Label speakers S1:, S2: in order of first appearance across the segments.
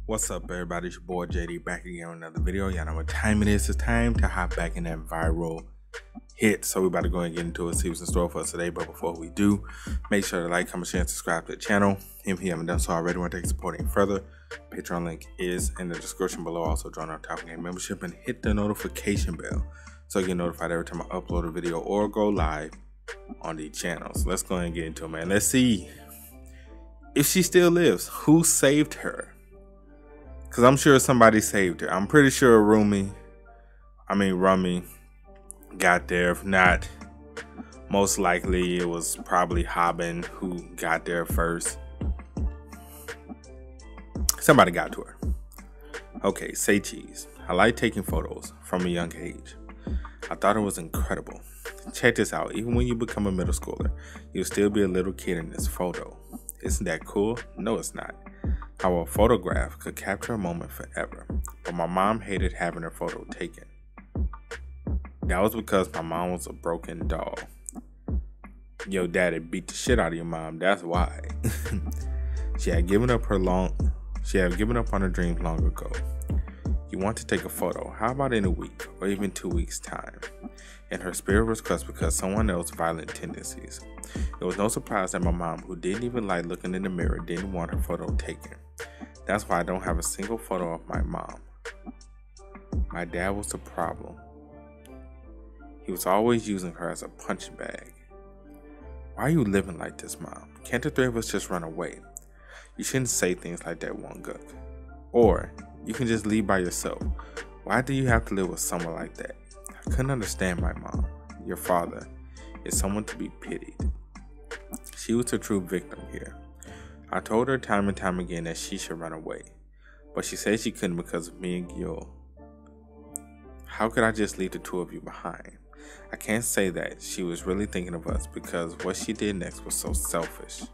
S1: What's up, everybody? It's your boy JD back again with another video. Y'all know what time it is. It's time to hop back in that viral hit. So we're about to go and get into it, see what's in store for us today. But before we do, make sure to like, comment, share, and subscribe to the channel. If you haven't done so already, want to take support any further, Patreon link is in the description below. Also join our Top Game membership and hit the notification bell so you get notified every time I upload a video or go live on the channel. So let's go ahead and get into it, man. Let's see if she still lives. Who saved her? Because I'm sure somebody saved her. I'm pretty sure Rummy got there. If not, most likely it was probably Hobin who got there first. Somebody got to her. Okay, say cheese. I like taking photos from a young age. I thought it was incredible. Check this out. Even when you become a middle schooler, you'll still be a little kid in this photo. Isn't that cool? No, it's not. How a photograph could capture a moment forever, but my mom hated having her photo taken. That was because my mom was a broken doll. Yo, daddy beat the shit out of your mom, that's why. She had given up on her dreams long ago. You want to take a photo, how about in a week or even 2 weeks time? And her spirit was crushed because someone else's violent tendencies. It was no surprise that my mom, who didn't even like looking in the mirror, didn't want her photo taken. That's why I don't have a single photo of my mom. My dad was the problem. He was always using her as a punching bag. Why are you living like this, Mom? Can't the three of us just run away? You shouldn't say things like that, Wongook. Or you can just leave by yourself. Why do you have to live with someone like that? I couldn't understand my mom. Your father is someone to be pitied. She was a true victim here. I told her time and time again that she should run away, but she said she couldn't because of me and Gil. How could I just leave the two of you behind? I can't say that she was really thinking of us because what she did next was so selfish.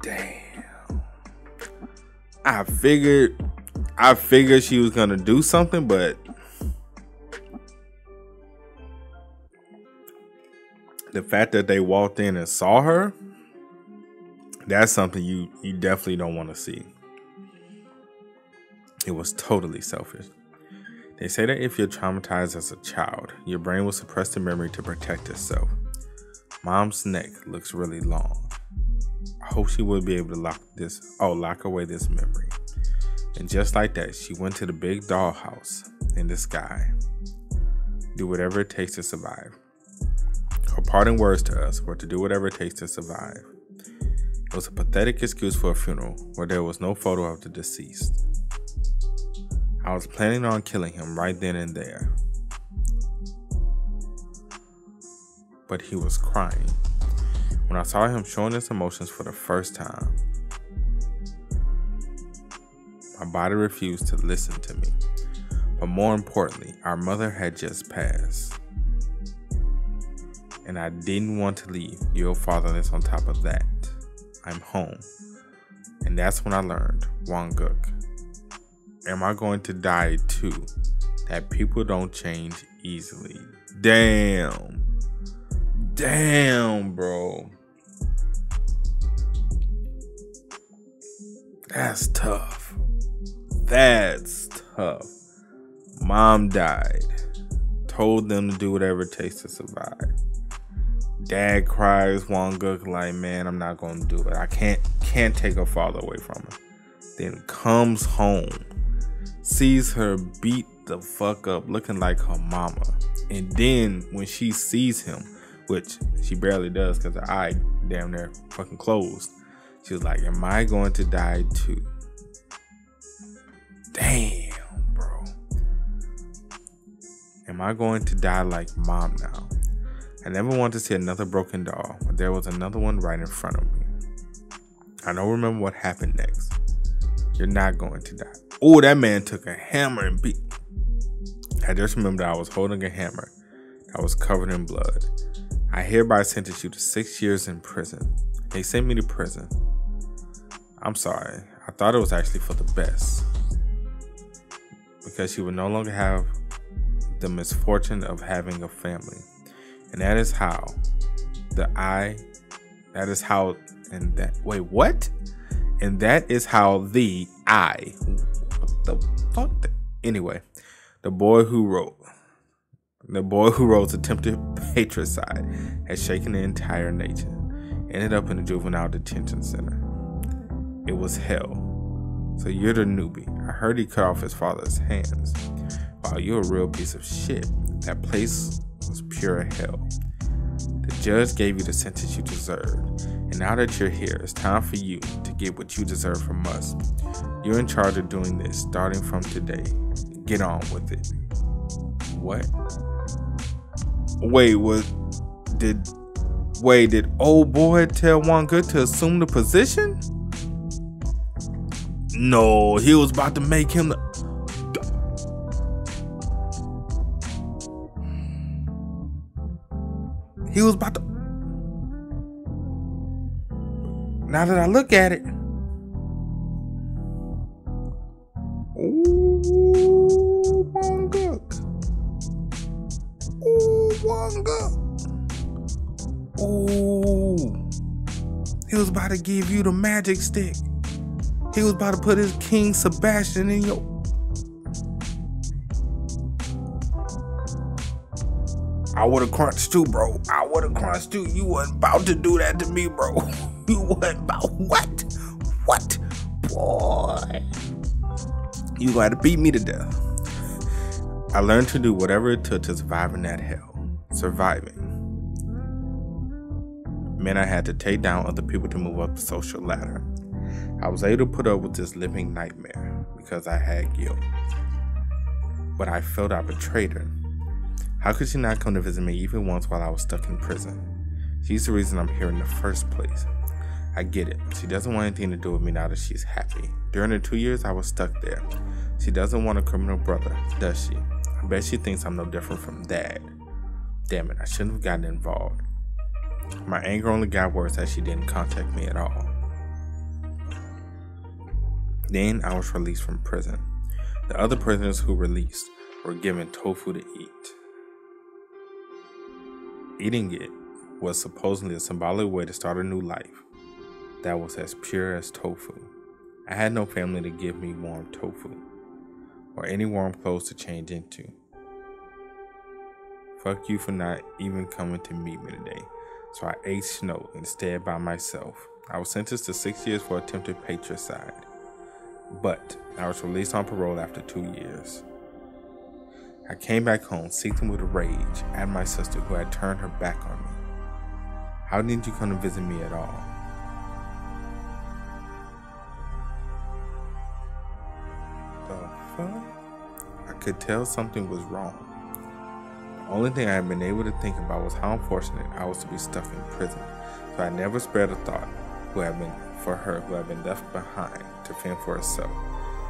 S1: Damn. I figured she was gonna do something, but the fact that they walked in and saw her, that's something you definitely don't want to see. It was totally selfish. They say that if you're traumatized as a child, your brain will suppress the memory to protect itself. Mom's neck looks really long. I hope she will be able to lock away this memory. And just like that, she went to the big dollhouse in the sky. Do whatever it takes to survive. Her parting words to us were to do whatever it takes to survive. It was a pathetic excuse for a funeral where there was no photo of the deceased. I was planning on killing him right then and there. But he was crying. When I saw him showing his emotions for the first time, my body refused to listen to me. But more importantly, our mother had just passed. And I didn't want to leave your fatherless on top of that. I'm home. And that's when I learned, Wongook, am I going to die too? That people don't change easily. Damn. Damn, bro. That's tough. That's tough. Mom died. Told them to do whatever it takes to survive. Dad cries, Wongook like, man, I'm not gonna do it. I can't take her father away from her. Then comes home, sees her beat the fuck up, looking like her mama. And then when she sees him, which she barely does because her eye damn near fucking closed, she was like, am I going to die too? Damn, bro. Am I going to die like mom now? I never wanted to see another broken doll, but there was another one right in front of me. I don't remember what happened next. You're not going to die. Oh, that man took a hammer and beat. I just remember that I was holding a hammer that was covered in blood. I hereby sentence you to 6 years in prison. They sent me to prison. I'm sorry. I thought it was actually for the best. Because she would no longer have the misfortune of having a family. And that is how And that is how anyway, the boy who wrote attempted patricide has shaken the entire nation. Ended up in a juvenile detention center. It was hell. So you're the newbie. I heard he cut off his father's hands. Wow, you're a real piece of shit. That place was pure hell. The judge gave you the sentence you deserved. And now that you're here, it's time for you to get what you deserve from us. You're in charge of doing this starting from today. Get on with it. What? Did old boy tell One Good to assume the position? No, he was about to make him Now that I look at it. Ooh, One Good. Ooh. He was about to give you the magic stick. He was about to put his King Sebastian in your... I would have crunched too, bro. You wasn't about to do that to me, bro. You wasn't about... What? Boy. You got to beat me to death. I learned to do whatever it took to survive in that hell. Surviving meant I had to take down other people to move up the social ladder. I was able to put up with this living nightmare because I had guilt. But I felt I betrayed her. How could she not come to visit me even once while I was stuck in prison? She's the reason I'm here in the first place. I get it. She doesn't want anything to do with me now that she's happy. During the 2 years I was stuck there. She doesn't want a criminal brother, does she? I bet she thinks I'm no different from Dad. Damn it, I shouldn't have gotten involved. My anger only got worse as she didn't contact me at all. Then I was released from prison. The other prisoners who released were given tofu to eat. Eating it was supposedly a symbolic way to start a new life that was as pure as tofu. I had no family to give me warm tofu or any warm clothes to change into. Fuck you for not even coming to meet me today. So I ate snow instead by myself. I was sentenced to 6 years for attempted patricide, but I was released on parole after 2 years. I came back home seething with rage at my sister who had turned her back on me. How didn't you come to visit me at all? The fuck? I could tell something was wrong. The only thing I had been able to think about was how unfortunate I was to be stuck in prison. So I never spared a thought who had been left behind to fend for herself.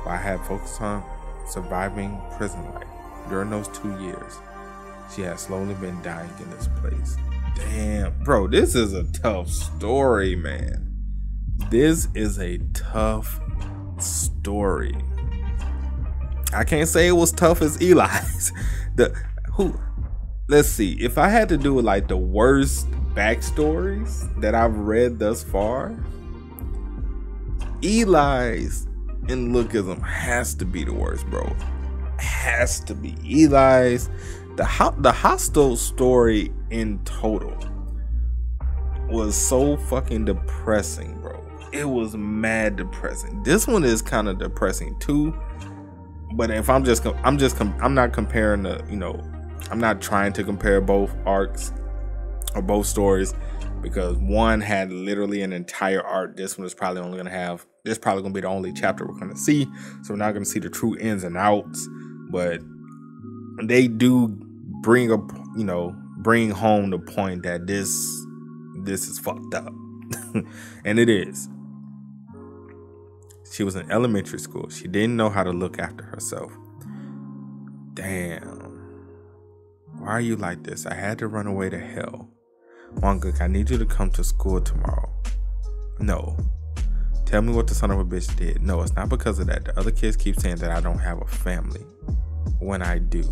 S1: While I had focused on surviving prison life. During those 2 years, she had slowly been dying in this place. Damn, bro, this is a tough story, man. This is a tough story. I can't say it was tough as Eli's. Let's see. If I had to do like the worst backstories that I've read thus far, Eli's in Lookism has to be the worst, bro. Has to be. Eli's the hostel story in total was so fucking depressing, bro. It was mad depressing. This one is kind of depressing too, but if I'm not comparing the, I'm not trying to compare both arcs or both stories, because one had literally an entire arc. This one is probably only going to have, this is probably going to be the only chapter we're going to see, so we're not going to see the true ins and outs. But they do bring home the point that this is fucked up. And it is. She was in elementary school. She didn't know how to look after herself. Damn. Why are you like this? I had to run away to hell. Wanguk, I need you to come to school tomorrow. No. Tell me what the son of a bitch did. No, it's not because of that. The other kids keep saying that I don't have a family. When I do.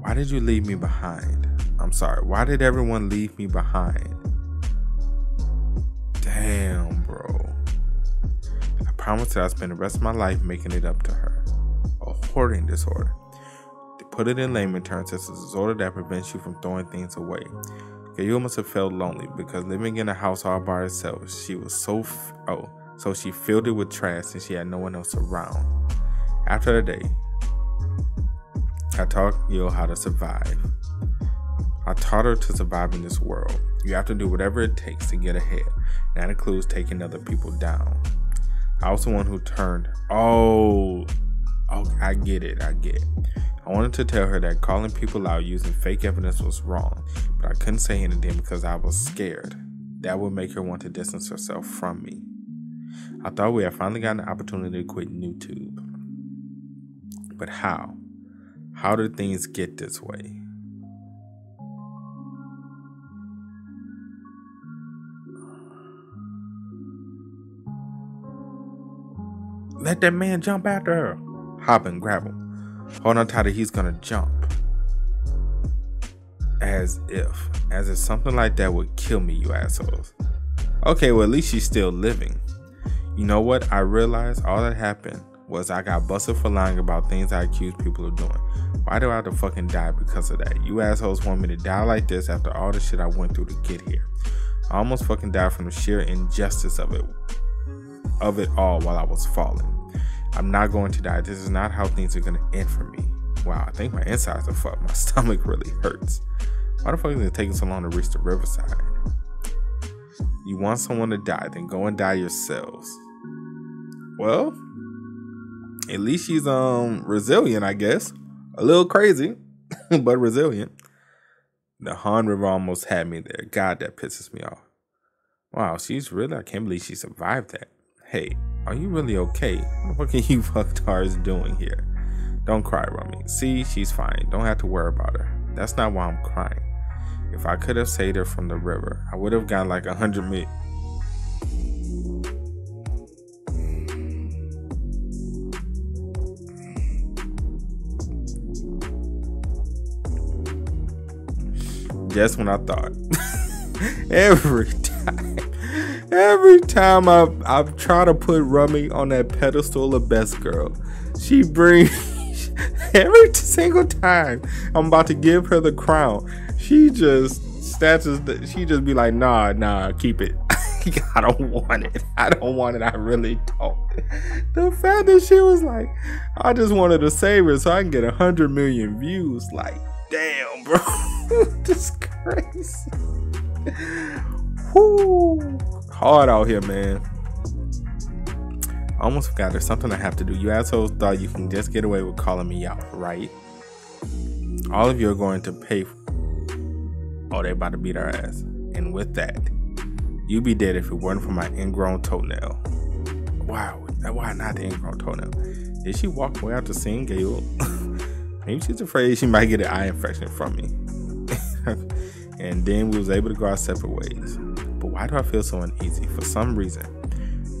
S1: Why did you leave me behind? I'm sorry. Why did everyone leave me behind? Damn, bro. I promised her I'd spend the rest of my life making it up to her. A hoarding disorder. To put it in layman terms, it's a disorder that prevents you from throwing things away. Gail must have felt lonely because living in a house all by herself, she was so she filled it with trash and she had no one else around. After the day, I taught Gail how to survive. I taught her to survive in this world. You have to do whatever it takes to get ahead. And that includes taking other people down. I was the one who turned. I get it. I wanted to tell her that calling people out using fake evidence was wrong, but I couldn't say anything because I was scared. That would make her want to distance herself from me. I thought we had finally gotten the opportunity to quit NewTube. But how? How did things get this way? Let that man jump after her. Hobin, grab him. Hold on tight, he's gonna jump. As if something like that would kill me, you assholes. Okay, well at least she's still living. You know what? I realized all that happened was I got busted for lying about things I accused people of doing. Why do I have to fucking die because of that? You assholes want me to die like this after all the shit I went through to get here. I almost fucking died from the sheer injustice of it all while I was falling. I'm not going to die. This is not how things are going to end for me. Wow, I think my insides are fucked. My stomach really hurts. Why the fuck is it taking so long to reach the riverside? You want someone to die, then go and die yourselves. Well, at least she's resilient, I guess. A little crazy, but resilient. The Han River almost had me there. God, that pisses me off. Wow, I can't believe she survived that. Hey, are you really okay? What are you fucktards doing here? Don't cry, Rummy. See, she's fine. Don't have to worry about her. That's not why I'm crying. If I could have saved her from the river, I would have gotten like 100 million. Just when I thought. Every time I've tried to put Rummy on that pedestal of best girl, she brings every single time I'm about to give her the crown, she just be like, nah, keep it. I don't want it. I really don't. The fact that she was like, I just wanted to save her so I can get 100 million views. Like, damn, bro. This crazy. Whoo. Hard out here, man. I almost forgot there's something I have to do. You assholes thought you can just get away with calling me out, right? All of you are going to pay they about to beat our ass. And with that, you'd be dead if it weren't for my ingrown toenail. Wow, why not the ingrown toenail? Did she walk away after seeing Gail? Maybe she's afraid she might get an eye infection from me. And then we was able to go our separate ways. But why do I feel so uneasy? For some reason.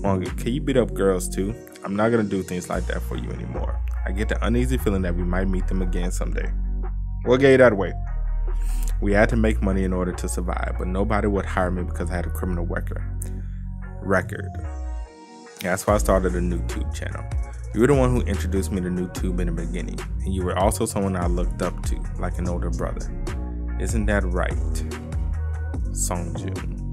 S1: Wonga, can you beat up girls too? I'm not gonna do things like that for you anymore. I get the uneasy feeling that we might meet them again someday. We'll get it that way. We had to make money in order to survive, but nobody would hire me because I had a criminal record. That's why I started a NewTube channel. You were the one who introduced me to NewTube in the beginning, and you were also someone I looked up to, like an older brother. Isn't that right, Songjun?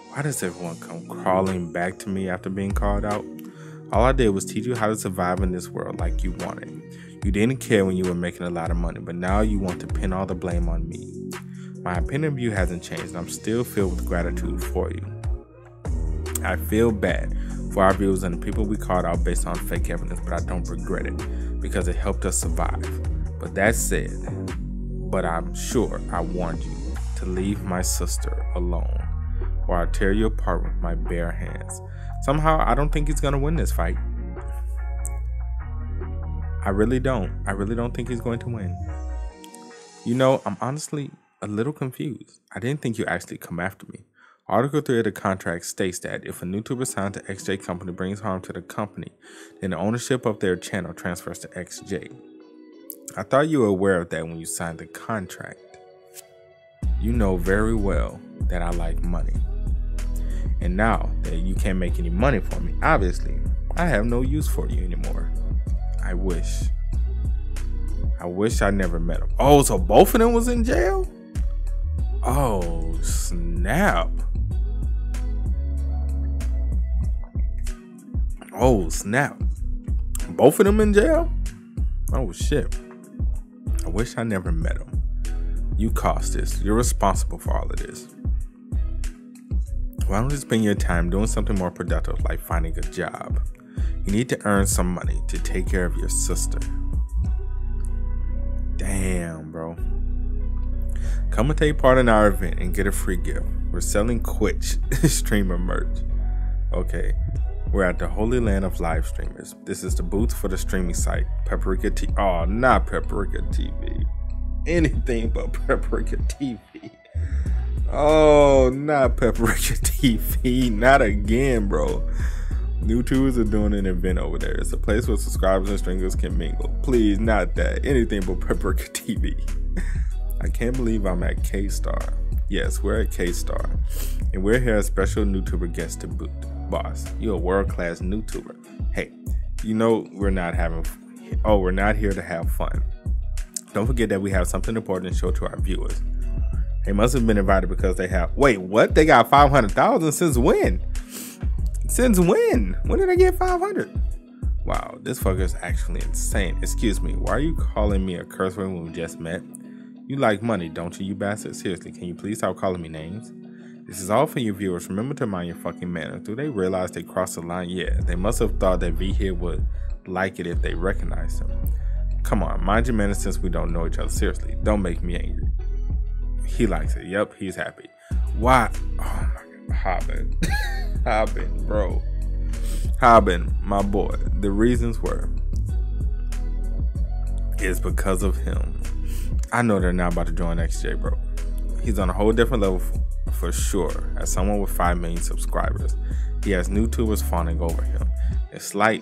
S1: Why does everyone come crawling back to me after being called out? All I did was teach you how to survive in this world like you wanted. You didn't care when you were making a lot of money, but now you want to pin all the blame on me. My opinion of you hasn't changed, and I'm still filled with gratitude for you. I feel bad for our viewers and the people we called out based on fake evidence, but I don't regret it because it helped us survive. But that said, I'm sure I warned you to leave my sister alone, or I'll tear you apart with my bare hands. Somehow, I don't think he's gonna win this fight. I really don't think he's going to win. You know, I'm honestly a little confused. I didn't think you actually come after me. Article 3 of the contract states that if a YouTuber signed to XJ Company brings harm to the company, then the ownership of their channel transfers to XJ. I thought you were aware of that when you signed the contract. You know very well that I like money. And now that you can't make any money for me, obviously, I have no use for you anymore. I wish I never met him. Oh, so both of them was in jail? Oh, snap. Oh, snap. Both of them in jail? Oh, shit. I wish I never met him. You caused this. You're responsible for all of this. Why don't you spend your time doing something more productive, like finding a job? You need to earn some money to take care of your sister. Damn, bro. Come and take part in our event and get a free gift. We're selling Twitch streamer merch. Okay. We're at the Holy Land of live streamers. This is the booth for the streaming site, Paprika TV. Oh, not Paprika TV. Anything but Paprika TV. Oh, not Paprika TV. Not again, bro. NewTubers are doing an event over there. It's a place where subscribers and streamers can mingle. Please, not that. Anything but Paprika TV. I can't believe I'm at K-Star. Yes, we're at K-Star. And we're here as special YouTuber guest to boot. Boss, you're a world-class YouTuber. Hey, you know we're not here to have fun. Don't forget that we have something important to show to our viewers. They must have been invited because they have... Wait, what? They got 500,000 since when? Since when? When did I get 500? Wow, this fucker is actually insane. Excuse me, why are you calling me a curse word when we just met? You like money, don't you, you bastard? Seriously, can you please stop calling me names? This is all for you viewers. Remember to mind your fucking manners. Do they realize they crossed the line? Yeah, they must have thought that V here would like it if they recognized him. Come on, mind your manners since we don't know each other. Seriously, don't make me angry. He likes it. Yep, he's happy. Why? Oh my God, Hobin. Hobin, bro. Hobin, my boy. The reasons were, it's because of him. I know they're not about to join XJ, bro. He's on a whole different level for sure. As someone with 5 million subscribers, he has YouTubers fawning over him. It's like,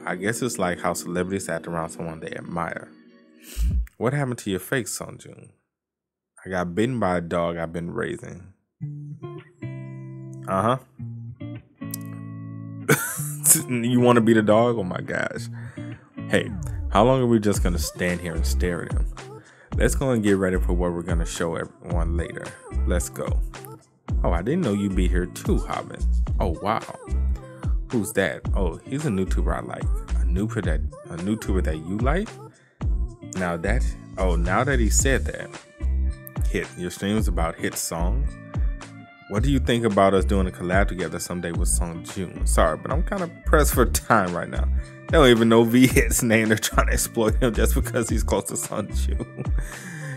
S1: I guess it's like how celebrities act around someone they admire. What happened to your face, Sunjun? I got bitten by a dog I've been raising. Uh-huh. You want to be the dog? Oh my gosh. Hey, how long are we just going to stand here and stare at him? Let's go and get ready for what we're going to show everyone later. Let's go. Oh, I didn't know you'd be here too, Hobin. Oh, wow. Who's that? Oh, he's a YouTuber I like. A YouTuber that you like? Now that he said that. Hit. Your stream is about hit songs? What do you think about us doing a collab together someday with Song June? Sorry, but I'm kind of pressed for time right now. They don't even know V-Hit's name. They're trying to exploit him just because he's close to Song June.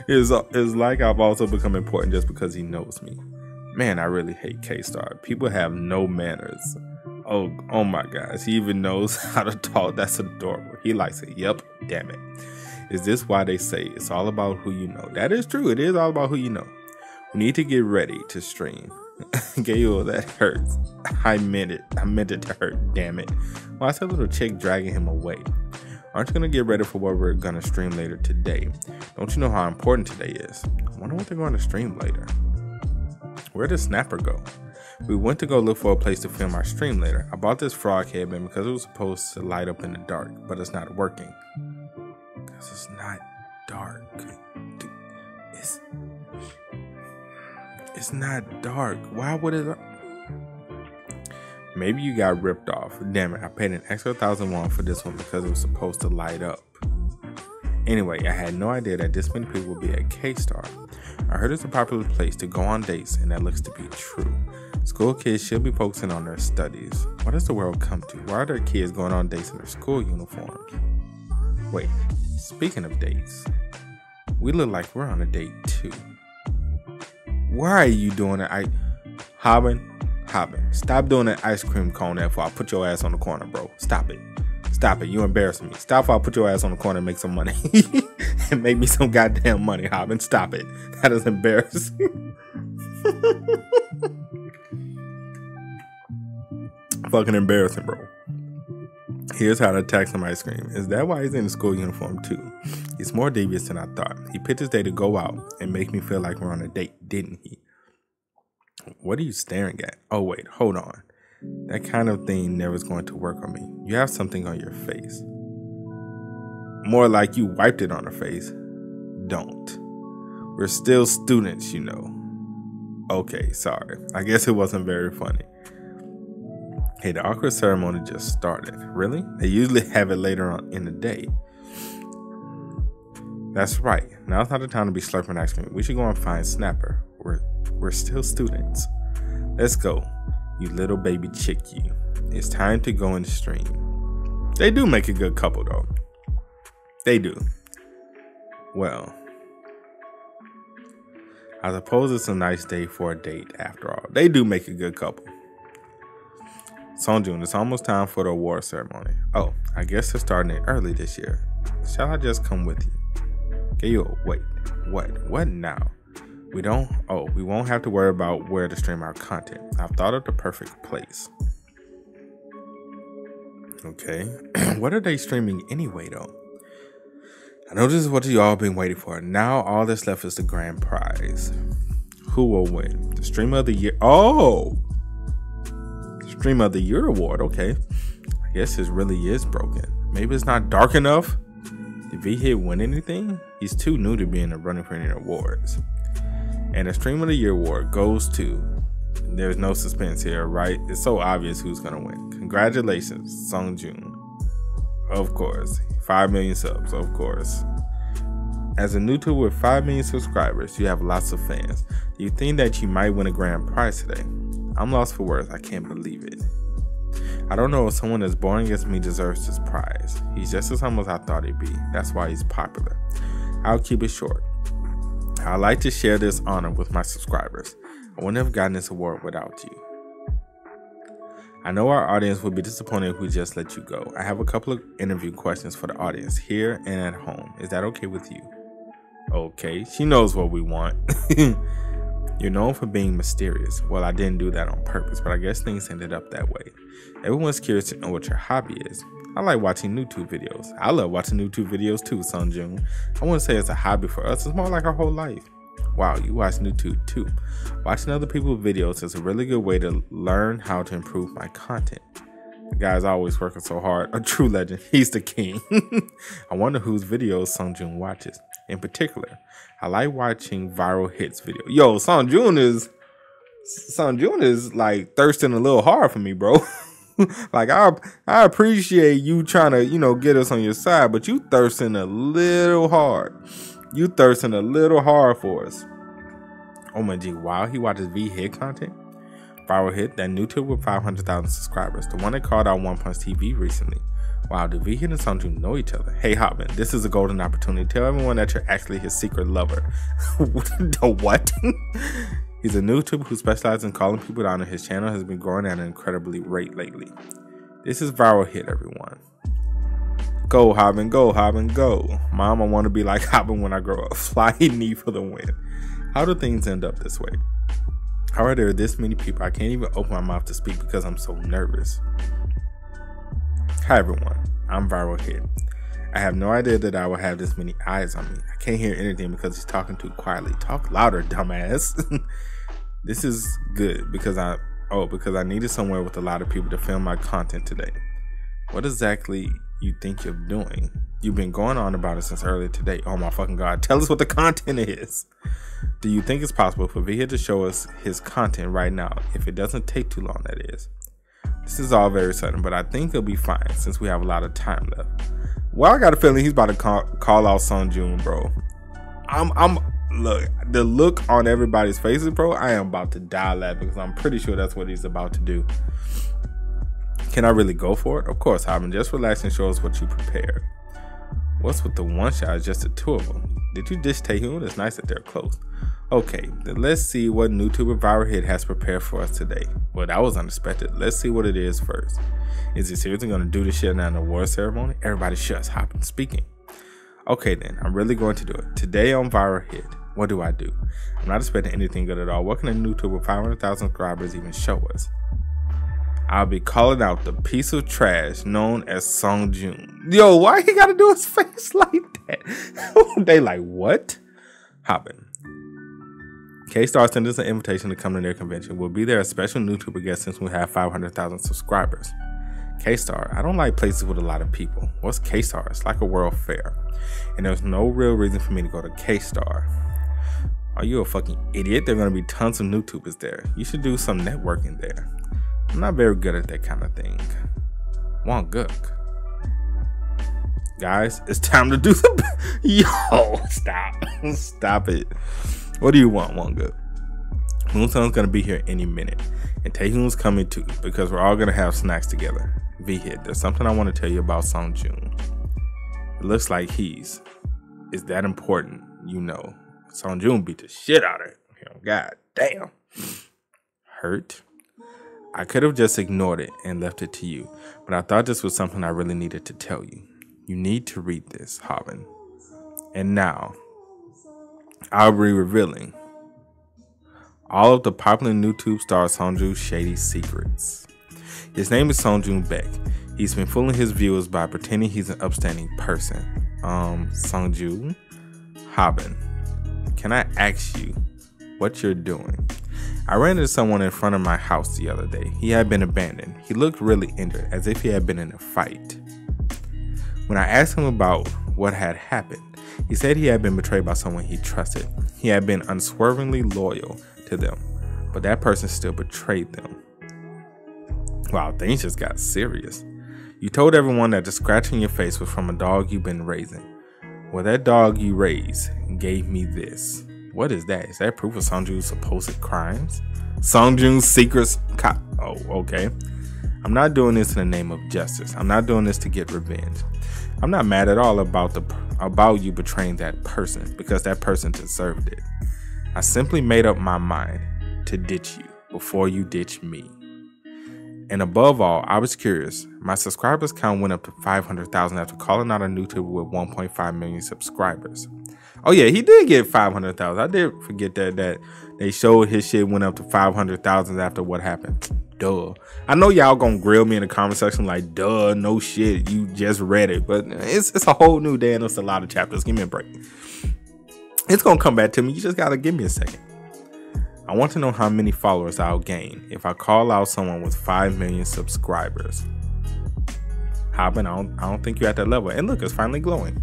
S1: It's like I've also become important just because he knows me. Man, I really hate K-Star. People have no manners. Oh my gosh. He even knows how to talk. That's adorable. He likes it. Yep. Damn it. Is this why they say it's all about who you know? That is true. It is all about who you know. We need to get ready to stream. Gayo, that hurts. I meant it. I meant it to hurt. Damn it. Why is that little chick dragging him away? Aren't you going to get ready for what we're going to stream later today? Don't you know how important today is? I wonder what they're going to stream later. Where did Snapper go? We went to go look for a place to film our stream later. I bought this frog headband because it was supposed to light up in the dark, but it's not working. Because it's not dark. Dude, it's not dark. Why would it? Maybe you got ripped off. Damn it, I paid an extra 1,000 won for this one because it was supposed to light up. Anyway, I had no idea that this many people would be at K-Star. I heard it's a popular place to go on dates, and that looks to be true. School kids should be focusing on their studies. What does the world come to? Why are there kids going on dates in their school uniforms? Wait, speaking of dates, we look like we're on a date too. Why are you doing it? Hobin, stop doing that ice cream cone there before I put your ass on the corner, bro. Stop it. You embarrassing me. Stop before I put your ass on the corner and make some money. and make me some goddamn money, Hobin. Stop it. That is embarrassing. Fucking embarrassing, bro. Here's how to attack some ice cream. Is that why he's in the school uniform too? He's more devious than I thought. He picked his day to go out and make me feel like we're on a date, didn't he? What are you staring at? Oh wait, hold on. That kind of thing never is going to work on me. You have something on your face. More like you wiped it on her face. Don't. We're still students, you know. Okay, sorry. I guess it wasn't very funny. Hey, the awkward ceremony just started. Really? They usually have it later on in the day. That's right. Now's not the time to be slurping ice cream. We should go and find Snapper. We're still students. Let's go, you little baby chick you. It's time to go in the stream. They do make a good couple though. They do. Well, I suppose it's a nice day for a date after all. They do make a good couple. Songjun, it's almost time for the award ceremony. Oh, I guess they're starting it early this year. Shall I just come with you? Okay, yo, wait, what now? We won't have to worry about where to stream our content. I've thought of the perfect place. Okay, what are they streaming anyway though? I know this is what you all been waiting for. Now all that's left is the grand prize. Who will win? The Streamer of the Year. Oh! Streamer of the Year award, okay. I guess his really is broken. Maybe it's not dark enough? Did V-Hit win anything? He's too new to be in the running for any awards. And the Streamer of the Year award goes to, there's no suspense here, right? It's so obvious who's gonna win. Congratulations, Songjun. Of course. 5 million subs, of course. As a YouTuber with 5 million subscribers, you have lots of fans. Do you think that you might win a grand prize today? I'm lost for words. I can't believe it. I don't know if someone as boring as me deserves this prize. He's just as humble as I thought he'd be. That's why he's popular. I'll keep it short. I'd like to share this honor with my subscribers. I wouldn't have gotten this award without you. I know our audience would be disappointed if we just let you go. I have a couple of interview questions for the audience here and at home. Is that okay with you? Okay, she knows what we want. You're known for being mysterious. Well, I didn't do that on purpose, but I guess things ended up that way. Everyone's curious to know what your hobby is. I like watching NewTube videos. I love watching NewTube videos too, Songjun. I wouldn't say it's a hobby for us. It's more like our whole life. Wow, you watch NewTube too. Watching other people's videos is a really good way to learn how to improve my content. The guy's always working so hard. A true legend. He's the king. I wonder whose videos Songjun watches. In particular, I like watching viral hits video. Yo, Songjun is like thirsting a little hard for me, bro. Like I appreciate you trying to, get us on your side, but you thirsting a little hard. You thirsting a little hard for us. Oh my G, wow, he watches V-Hit content. Viral hit, that NewTube with 500,000 subscribers. The one that called out One Punch TV recently. Wow, do V-Hit and Songjun know each other? Hey Hobin, this is a golden opportunity. Tell everyone that you're actually his secret lover. What? He's a NewTuber who specializes in calling people down, and his channel has been growing at an incredibly rate lately. This is Viral Hit, everyone. Go Hobin, go Hobin, go. Mom, I want to be like Hobin when I grow up. Flying knee for the win. How do things end up this way? How are there this many people? I can't even open my mouth to speak because I'm so nervous. Hi everyone, I'm Viral Hit. I have no idea that I will have this many eyes on me. I can't hear anything because he's talking too quietly. Talk louder, dumbass. This is good because I needed somewhere with a lot of people to film my content today. What exactly you think you're doing? You've been going on about it since earlier today. Oh my fucking god, tell us what the content is. Do you think it's possible for Vihia to show us his content right now? If it doesn't take too long, that is. This is all very sudden, but I think it'll be fine since we have a lot of time left. Well, I got a feeling he's about to call out Songjun, bro. Look, the look on everybody's faces, bro. I am about to die laughing because I'm pretty sure that's what he's about to do. Can I really go for it? Of course, Hobin. Just relax and show us what you prepared. What's with the one shot? It's just the two of them. Did you dish Taehyun? It's nice that they're close. Okay, then let's see what NewTuber Viral Hit has prepared for us today. Well, that was unexpected. Let's see what it is first. Is he seriously going to do this shit now in the award ceremony? Everybody shuts. Hobin speaking. Okay then, I'm really going to do it. Today on Viral Hit, what do? I'm not expecting anything good at all. What can a YouTuber with 500,000 subscribers even show us? I'll be calling out the piece of trash known as Songjun. Yo, why he gotta do his face like that? They like, what? Hobin. K-Star sent us an invitation to come to their convention. We'll be there as special YouTuber guest since we have 500,000 subscribers. K-Star, I don't like places with a lot of people. What's K-Star? It's like a world fair. And there's no real reason for me to go to K-Star. Are you a fucking idiot? There are going to be tons of YouTubers there. You should do some networking there. I'm not very good at that kind of thing. Wongook. Guys, it's time to do the... Yo, stop. Stop it. What do you want, Wongook? Moonsung's going to be here any minute. And Taehoon's coming too, because we're all going to have snacks together. V-Hit, there's something I want to tell you about Songjun. It looks like is that important, you know. Songjun beat the shit out of him. God damn. Hurt? I could have just ignored it and left it to you, but I thought this was something I really needed to tell you. You need to read this, Hobin. And now, I'll be revealing all of the popular YouTube star Songjun's shady secrets. His name is Songjun Baek. He's been fooling his viewers by pretending he's an upstanding person. Songjun, Hobin, can I ask you what you're doing? I ran into someone in front of my house the other day. He had been abandoned. He looked really injured, as if he had been in a fight. When I asked him about what had happened, he said he had been betrayed by someone he trusted. He had been unswervingly loyal to them, but that person still betrayed them. Wow, things just got serious. You told everyone that the scratch on your face was from a dog you've been raising. Well, that dog you raised gave me this. What is that? Is that proof of Songjun's supposed crimes? Songjun's secrets? Oh, okay. I'm not doing this in the name of justice. I'm not doing this to get revenge. I'm not mad at all about you betraying that person, because that person deserved it. I simply made up my mind to ditch you before you ditch me. And above all, I was curious. My subscribers count went up to 500,000 after calling out a YouTuber with 1.5 million subscribers. Oh yeah, he did get 500,000. I did forget that they showed his shit went up to 500,000 after what happened. Duh. I know y'all gonna grill me in the comment section like, duh, no shit, you just read it. But it's a whole new day and it's a lot of chapters. Give me a break. It's gonna come back to me. You just gotta give me a second. I want to know how many followers I'll gain if I call out someone with 5 million subscribers. Hobin, I don't think you're at that level. And look, it's finally glowing.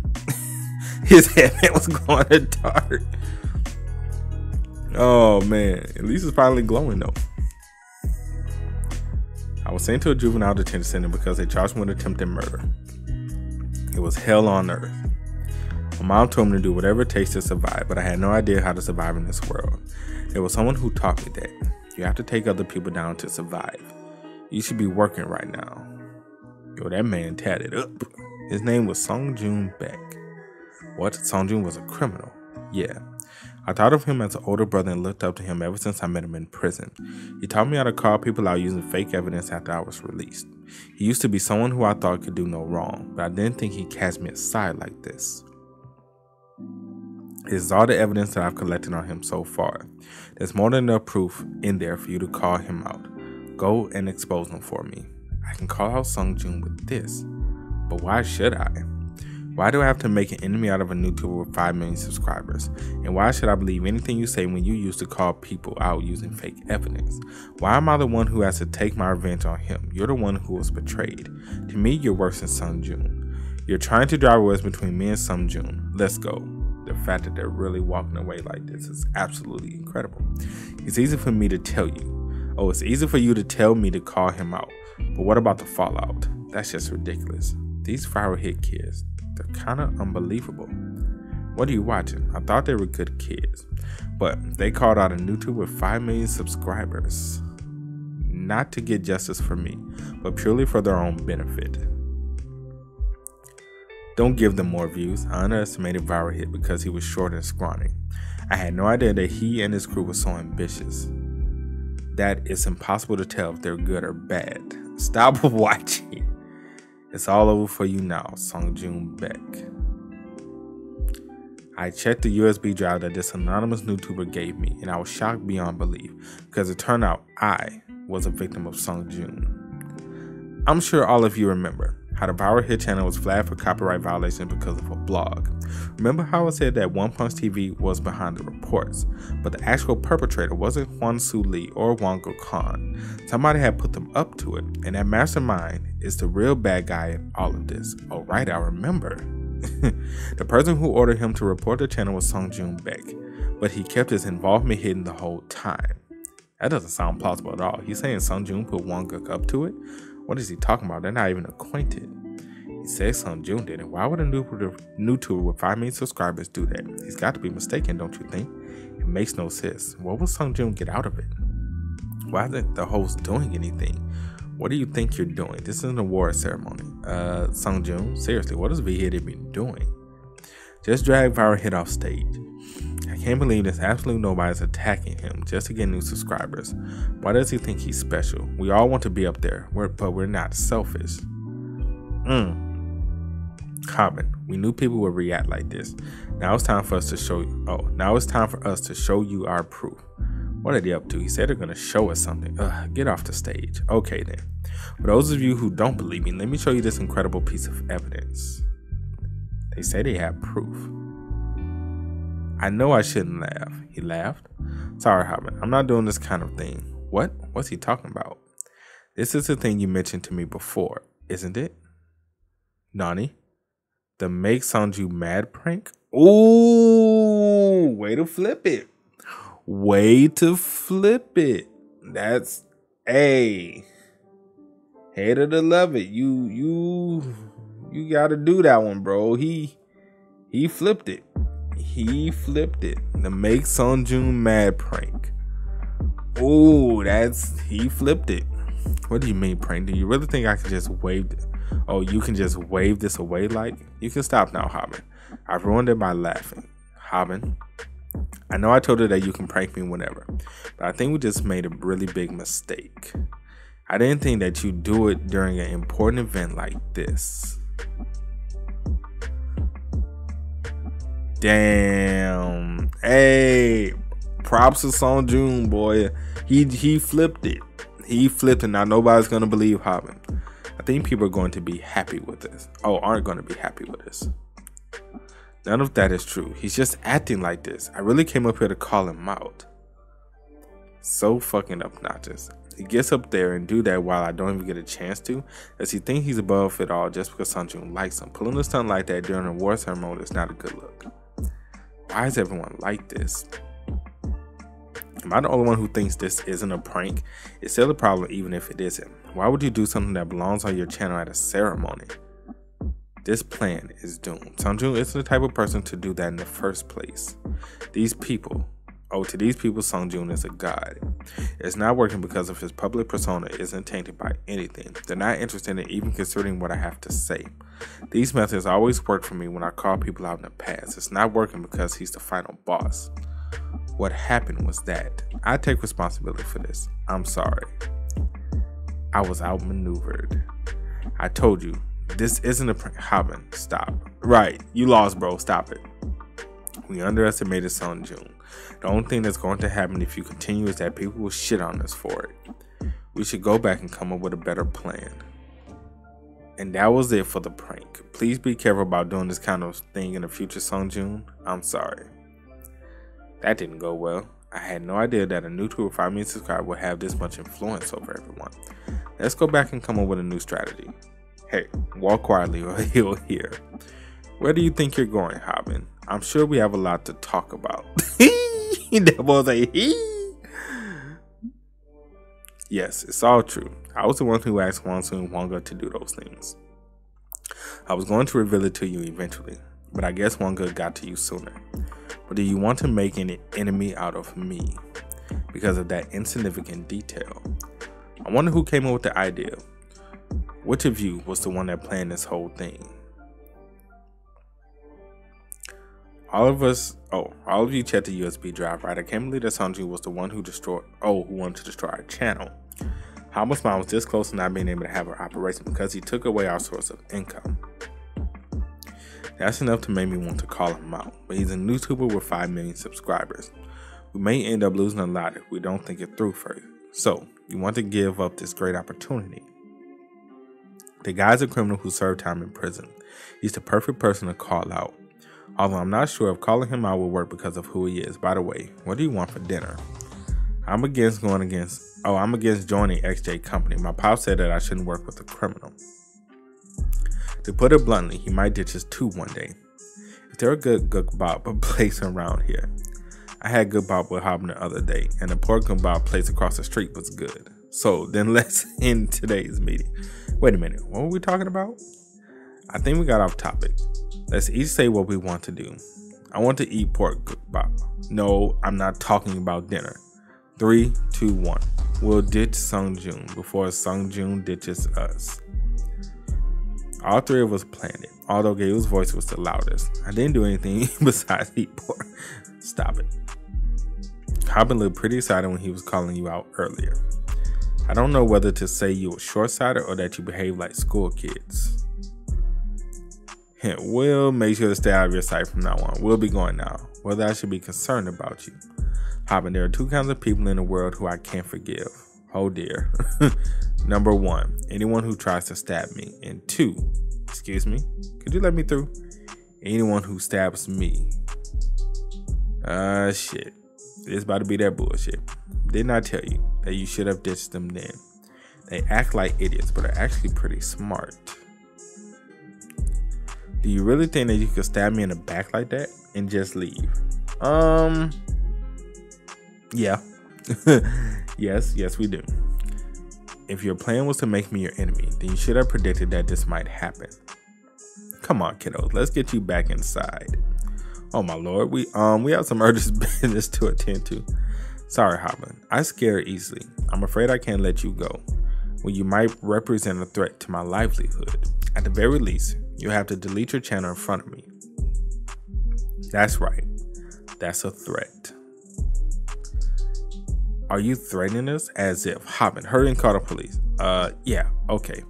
S1: His headband was glowing dark. Oh man, at least it's finally glowing though. I was sent to a juvenile detention center because they charged me with attempted murder. It was hell on earth. My mom told me to do whatever it takes to survive, but I had no idea how to survive in this world. There was someone who taught me that you have to take other people down to survive. You should be working right now. Yo, that man tatted up. His name was Songjun Baek. What? Songjun was a criminal? Yeah. I thought of him as an older brother and looked up to him ever since I met him in prison. He taught me how to call people out using fake evidence after I was released. He used to be someone who I thought could do no wrong, but I didn't think he'd cast me aside like this. This is all the evidence that I've collected on him so far. There's more than enough proof in there for you to call him out. Go and expose him for me. I can call out Songjun with this, but why should I? Why do I have to make an enemy out of a YouTuber with 5 million subscribers? And why should I believe anything you say when you used to call people out using fake evidence? Why am I the one who has to take my revenge on him? You're the one who was betrayed. To me, you're worse than Songjun. You're trying to drive wedge between me and Songjun. Let's go. The fact that they're really walking away like this is absolutely incredible. It's easy for me to tell you. Oh, it's easy for you to tell me to call him out. But what about the fallout? That's just ridiculous. These viral hit kids, they're kind of unbelievable. What are you watching? I thought they were good kids. But they called out a YouTuber with 5 million subscribers. Not to get justice for me, but purely for their own benefit. Don't give them more views. I underestimated Viral Hit because he was short and scrawny. I had no idea that he and his crew were so ambitious that it's impossible to tell if they're good or bad. Stop watching. It's all over for you now, Songjun Baek. I checked the USB drive that this anonymous YouTuber gave me, and I was shocked beyond belief because it turned out I was a victim of Sung Joon. I'm sure all of you remember how the viral hit channel was flagged for copyright violation because of a blog. Remember how I said that One Punch TV was behind the reports, but the actual perpetrator wasn't Hwan Soo Lee or Wongo Khan. Somebody had put them up to it, and that mastermind is the real bad guy in all of this. Oh right, I remember. The person who ordered him to report the channel was Sung Joon Baek, but he kept his involvement hidden the whole time. That doesn't sound plausible at all. He's saying Sung Joon put Wongo up to it? What is he talking about? They're not even acquainted. He says Sung Joon did it. Why would a YouTuber with 5 million subscribers do that? He's got to be mistaken, don't you think? It makes no sense. What will Sung Joon get out of it? Why isn't the host doing anything? What do you think you're doing? This is an award ceremony. Sung Joon, seriously, what is V-Hit even doing? Just drag viral hit off stage. I can't believe this absolute nobody's attacking him just to get new subscribers. Why does he think he's special? We all want to be up there, but we're not selfish. Hobin, we knew people would react like this. Now it's time for us to show you. Now it's time for us to show you our proof. What are they up to? He said they're gonna show us something. Get off the stage. Okay then. For those of you who don't believe me, let me show you this incredible piece of evidence. They say they have proof. I know I shouldn't laugh. He laughed. Sorry, Hobin. I'm not doing this kind of thing. What? What's he talking about? This is the thing you mentioned to me before, isn't it? Nani? The make Sung Joon mad prank? Ooh, way to flip it. Way to flip it. That's a hater to love it. You gotta do that one, bro. He flipped it. He flipped it. The make Sung Joon mad prank. Ooh, he flipped it. What do you mean prank? Do you really think I can just wave it? Oh, you can just wave this away like? You can stop now, Hobin. I've ruined it by laughing. Hobin, I know I told you that you can prank me whenever, but I think we just made a really big mistake. I didn't think that you'd do it during an important event like this. Damn. Hey, props to Sung Joon, boy. He flipped it. He flipped it. Now nobody's gonna believe Hobin. I think people are going to be happy with this. Oh, aren't going to be happy with this. None of that is true. He's just acting like this. I really came up here to call him out. So fucking obnoxious. He gets up there and do that while I don't even get a chance to. Does he think he's above it all just because Sung Joon likes him? Pulling a stunt like that during a war ceremony is not a good look. Why is everyone like this? Am I the only one who thinks this isn't a prank? It's still a problem even if it isn't. Why would you do something that belongs on your channel at a ceremony? This plan is doomed. Sung Joon isn't the type of person to do that in the first place. These people, to these people, Sung Joon is a god. It's not working because of his public persona isn't tainted by anything. They're not interested in even considering what I have to say. These methods always work for me when I call people out in the past. It's not working because he's the final boss. What happened was that I take responsibility for this. I'm sorry. I was outmaneuvered. I told you, this isn't a prank. Hobin, stop. Right, you lost, bro. Stop it. We underestimated Sung Joon. The only thing that's going to happen if you continue is that people will shit on us for it. We should go back and come up with a better plan. And that was it for the prank. Please be careful about doing this kind of thing in the future, Sung Joon. I'm sorry. That didn't go well. I had no idea that a YouTuber with 5 million subscribers would have this much influence over everyone. Let's go back and come up with a new strategy. Hey, walk quietly or he'll hear. Where do you think you're going, Hobin? I'm sure we have a lot to talk about. That boy's like, Yes, it's all true. I was the one who asked Hwan Soo and Wongo to do those things. I was going to reveal it to you eventually, but I guess Wongo got to you sooner. But do you want to make an enemy out of me because of that insignificant detail? I wonder who came up with the idea. Which of you was the one that planned this whole thing? All of you checked the USB drive, right? I can't believe that Sung Joon was the one who wanted to destroy our channel. Hobin's mom was this close to not being able to have her operation because he took away our source of income. That's enough to make me want to call him out, but he's a YouTuber with 5 million subscribers. We may end up losing a lot if we don't think it through first. So, you want to give up this great opportunity. The guy's a criminal who served time in prison. He's the perfect person to call out. Although I'm not sure if calling him out will work because of who he is. By the way, what do you want for dinner? I'm against joining XJ Company. My pop said that I shouldn't work with a criminal. To put it bluntly, he might ditch us too one day. Is there a good kebab place around here? I had kebab with Hobin the other day, and the pork kebab place across the street was good. So then let's end today's meeting. Wait a minute, what were we talking about? I think we got off topic. Let's each say what we want to do. I want to eat pork kebab. No, I'm not talking about dinner. 3, 2, 1. We'll ditch Sungjun before Sungjun ditches us. All 3 of us planned it, although Gail's voice was the loudest. I didn't do anything besides eat pork. Stop it. Hobin looked pretty excited when he was calling you out earlier. I don't know whether to say you were short-sighted or that you behave like school kids. We'll make sure to stay out of your sight from now on. We'll be going now. Whether I should be concerned about you. Hobin, there are 2 kinds of people in the world who I can't forgive. Oh dear. Number 1, anyone who tries to stab me. And 2, excuse me, could you let me through? Anyone who stabs me. Shit. It's about to be that bullshit. Didn't I tell you that you should have ditched them then? They act like idiots, but are actually pretty smart. Do you really think that you could stab me in the back like that and just leave? Yeah. Yes, we do. If your plan was to make me your enemy, then you should have predicted that this might happen. Come on, kiddos, let's get you back inside. Oh my lord, we have some urgent business to attend to. Sorry, Hobin. I scare easily. I'm afraid I can't let you go. Well, you might represent a threat to my livelihood. At the very least, you'll have to delete your channel in front of me. That's right. That's a threat. Are you threatening us? As if. Hobin, hurry and call the police. Yeah, okay.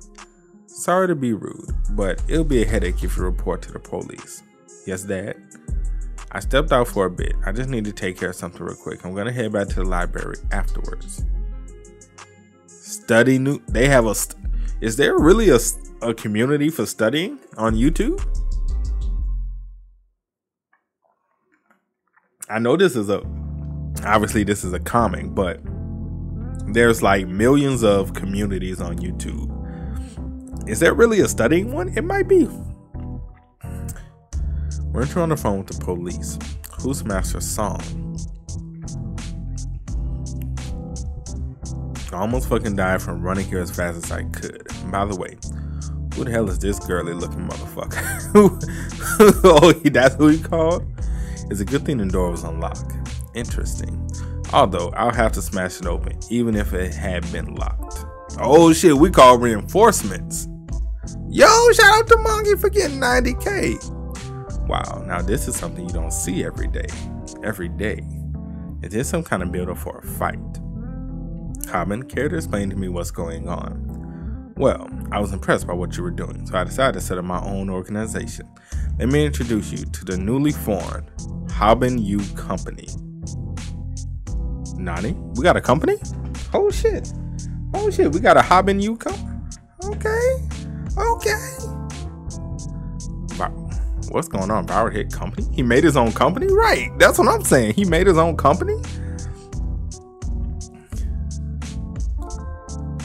S1: Sorry to be rude, but it'll be a headache if you report to the police. Yes, Dad? I stepped out for a bit. I just need to take care of something real quick. I'm gonna head back to the library afterwards. They have a, is there really a community for studying on YouTube? I know this is obviously this is a comic, but there's like millions of communities on YouTube. Is there really a studying one? It might be. Weren't you on the phone with the police? Who smashed your song? I almost fucking died from running here as fast as I could. And by the way, who the hell is this girly looking motherfucker? Oh, that's who he called? It's a good thing the door was unlocked. Interesting. Although, I'll have to smash it open, even if it had been locked. Oh shit, we call reinforcements. Yo, shout out to Monkey for getting 90K. Wow, now this is something you don't see every day. Is this some kind of build-up for a fight? Hobin, care to explain to me what's going on? Well, I was impressed by what you were doing, so I decided to set up my own organization. Let me introduce you to the newly formed Hobin Yu Company. Nani? We got a company? Oh shit, we got a Hobin Yu company? Okay. What's going on? Power hit company? He made his own company? Right, that's what I'm saying. He made his own company?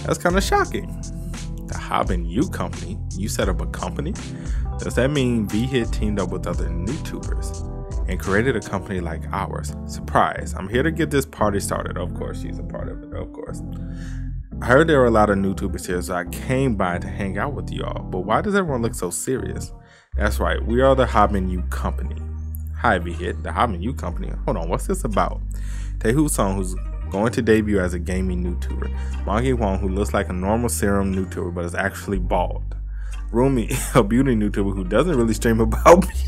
S1: That's kind of shocking. The Hobin Yu Company? You set up a company? Does that mean V-Hit teamed up with other YouTubers and created a company like ours? Surprise, I'm here to get this party started. Of course, she's a part of it, of course. I heard there were a lot of YouTubers here, so I came by to hang out with y'all. But why does everyone look so serious? That's right, we are the Hobin Yu Company. Hi, V-Hit, the Hobin Yu Company. Hold on, what's this about? Taeho Song, who's going to debut as a gaming YouTuber. Monkey Wong, who looks like a normal serum YouTuber but is actually bald. Rumi, a beauty YouTuber who doesn't really stream about beauty.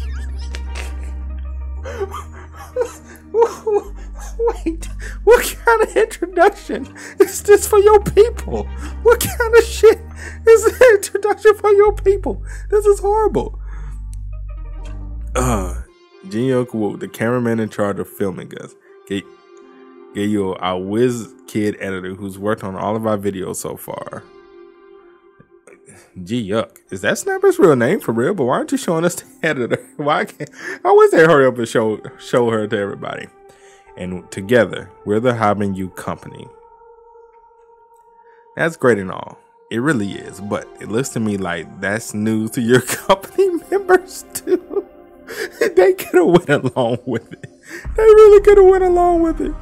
S1: Wait, what kind of introduction is this for your people? What kind of shit is the introduction for your people? This is horrible. Jin-Yook, the cameraman in charge of filming us. Gayo, our whiz kid editor who's worked on all of our videos so far. Yuck. Is that Snapper's real name for real? But why aren't you showing us the editor? Why can't I wish they hurry up and show her to everybody. And together, we're the Hobin Yu company. That's great and all. It really is, but it looks to me like that's news to your company members too. They could have went along with it. They really could have went along with it.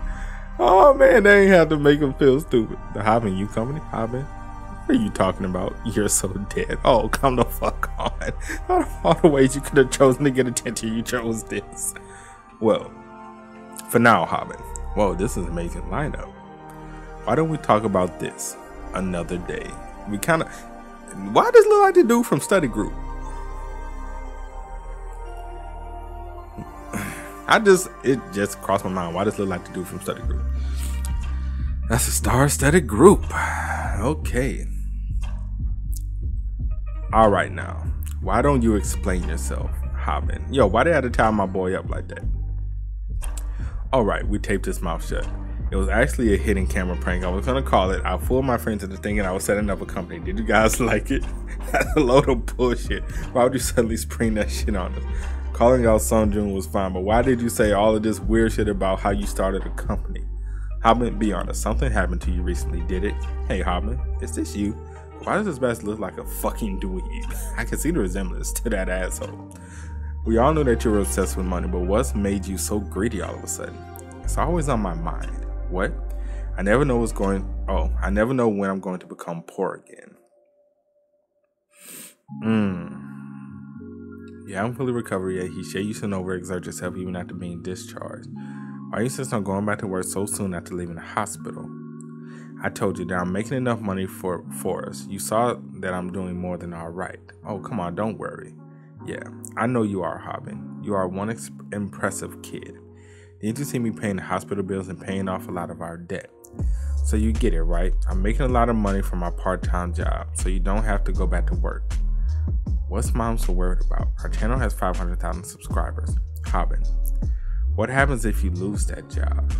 S1: Oh man, they ain't have to make them feel stupid. The Hobin Yu company? Hobin? What are you talking about? You're so dead. Oh, come the fuck on. Out of all the ways you could have chosen to get attention, you chose this. Well, for now, Hobin. Whoa, this is an amazing lineup. Why don't we talk about this another day? Why does it look like the dude from study group? It just crossed my mind. Why does it look like the dude from study group? That's a star-studded group. Okay. All right now. Why don't you explain yourself, Hobin? Yo, why they had to tie my boy up like that? All right, we taped his mouth shut. It was actually a hidden camera prank. I was gonna call it. I fooled my friends into thinking I was setting up a company. Did you guys like it? That's a load of bullshit. Why would you suddenly spring that shit on us? Calling out Sunjun was fine, but why did you say all of this weird shit about how you started a company? Hobin, be honest, something happened to you recently, did it? Hey Hobin, is this you? Why does this best look like a fucking dweeb? I can see the resemblance to that asshole. We all knew that you were obsessed with money, but what's made you so greedy all of a sudden? It's always on my mind. What? I never know I never know when I'm going to become poor again. You haven't fully recovered yet. He said you shouldn't overexert yourself even after being discharged. Why you insist on going back to work so soon after leaving the hospital? I told you that I'm making enough money for us. You saw that I'm doing more than all right. Oh, come on, don't worry. Yeah, I know you are, Hobin. You are one impressive kid. Didn't you see me paying the hospital bills and paying off a lot of our debt? So you get it, right? I'm making a lot of money from my part-time job, so you don't have to go back to work. What's Mom so worried about? Our channel has 500,000 subscribers. Hobin, what happens if you lose that job?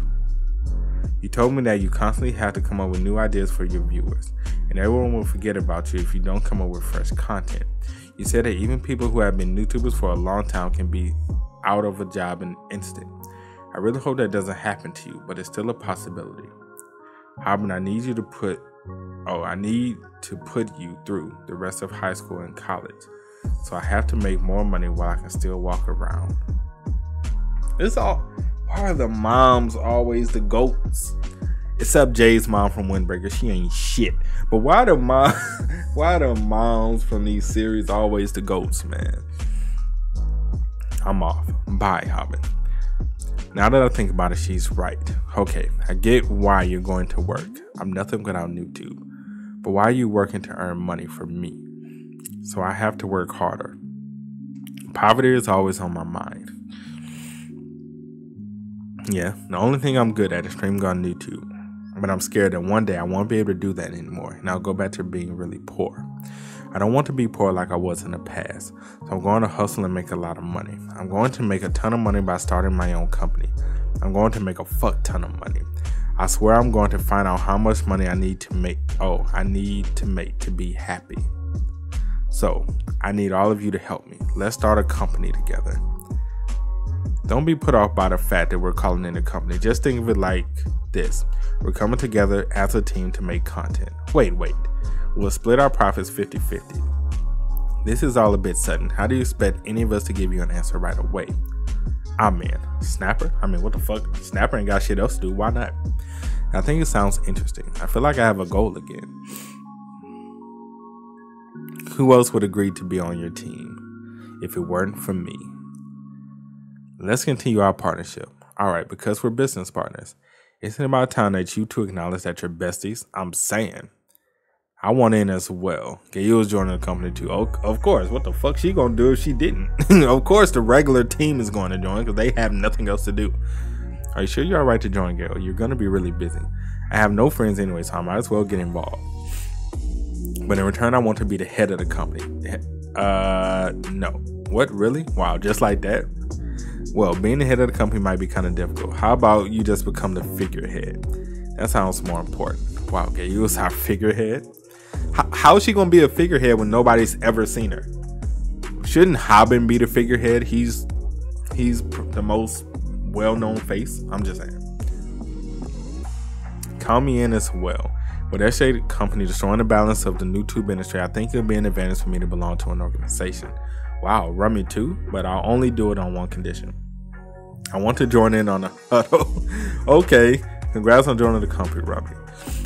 S1: You told me that you constantly have to come up with new ideas for your viewers, and everyone will forget about you if you don't come up with fresh content. You said that even people who have been YouTubers for a long time can be out of a job in an instant. I really hope that doesn't happen to you, but it's still a possibility. Hobin, I need to put you through the rest of high school and college, so I have to make more money while I can still walk around. Why are the moms always the goats? Except Jay's mom from Windbreaker, she ain't shit. But why the moms from these series always the goats, man? I'm off. Bye, Hobin. Now that I think about it, she's right. Okay, I get why you're going to work. I'm nothing without NewTube. But why are you working to earn money for me? So I have to work harder. Poverty is always on my mind. Yeah, the only thing I'm good at is streaming on YouTube. But I'm scared that one day I won't be able to do that anymore, and I'll go back to being really poor. I don't want to be poor like I was in the past, so I'm going to hustle and make a lot of money. I'm going to make a ton of money by starting my own company. I'm going to make a fuck ton of money. I swear I'm going to find out how much money I need to make. To be happy. So, I need all of you to help me. Let's start a company together. Don't be put off by the fact that we're calling it a company. Just think of it like this. We're coming together as a team to make content. Wait. We'll split our profits 50-50. This is all a bit sudden. How do you expect any of us to give you an answer right away? Man. Snapper? What the fuck? Snapper ain't got shit else to do. Why not? I think it sounds interesting. I feel like I have a goal again. Who else would agree to be on your team if it weren't for me? Let's continue our partnership. All right, because we're business partners. Isn't it about time that you two acknowledge that you're besties? I'm saying. I want in as well. Gayu is joining the company too. Oh, of course. What the fuck she gonna do if she didn't? Of course the regular team is going to join because they have nothing else to do. Are you sure you're alright to join, Gayu? You're gonna be really busy. I have no friends anyway, so I might as well get involved. But in return, I want to be the head of the company. No. What, really? Wow, just like that? Well, being the head of the company might be kind of difficult. How about you just become the figurehead? That sounds more important. Wow, okay, you was our figurehead? How is she going to be a figurehead when nobody's ever seen her? Shouldn't Hobin be the figurehead? He's the most well-known face. I'm just saying. Count me in as well. With that shaded company destroying the balance of the NewTube industry, I think it would be an advantage for me to belong to an organization. Wow, Rummy too? But I'll only do it on one condition. I want to join in on a huddle. Okay, congrats on joining the company, Rummy.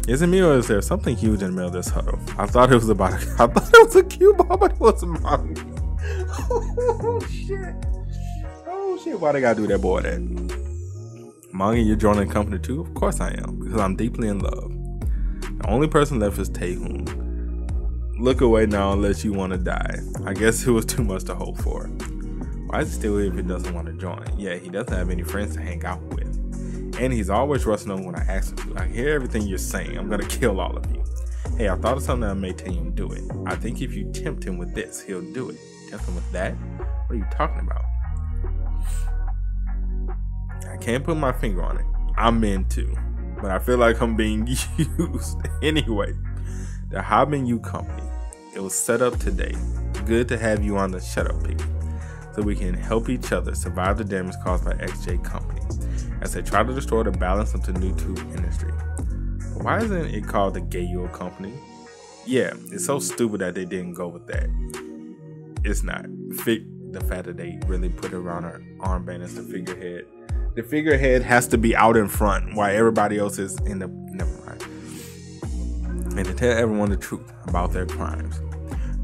S1: Is it me or is there something huge in the middle of this huddle? I thought it was a cue ball, but it was a mommy. Oh shit. Oh shit, why they gotta do that boy that? Manga, you're joining the company too? Of course I am, because I'm deeply in love. The only person left is Taehoon. Look away now unless you want to die. I guess it was too much to hope for. Why is he still here if he doesn't want to join? Yeah, he doesn't have any friends to hang out with. And he's always rushing on when I ask him to. I hear everything you're saying. I'm gonna kill all of you. Hey, I thought of something that may tell him to do it. I think if you tempt him with this, he'll do it. Tempt him with that? What are you talking about? I can't put my finger on it. I'm in too. But I feel like I'm being used. Anyway, the Hobin Yu company. It was set up today. Good to have you on the Shut Up Piggy, so we can help each other survive the damage caused by XJ company as they try to destroy the balance of the NewTube industry. Why isn't it called the Gayo company? Yeah, it's so stupid that they didn't go with that. It's not. The fact that they really put it around her armband as the figurehead. The figurehead has to be out in front while everybody else is in the... Never mind. And to tell everyone the truth about their crimes.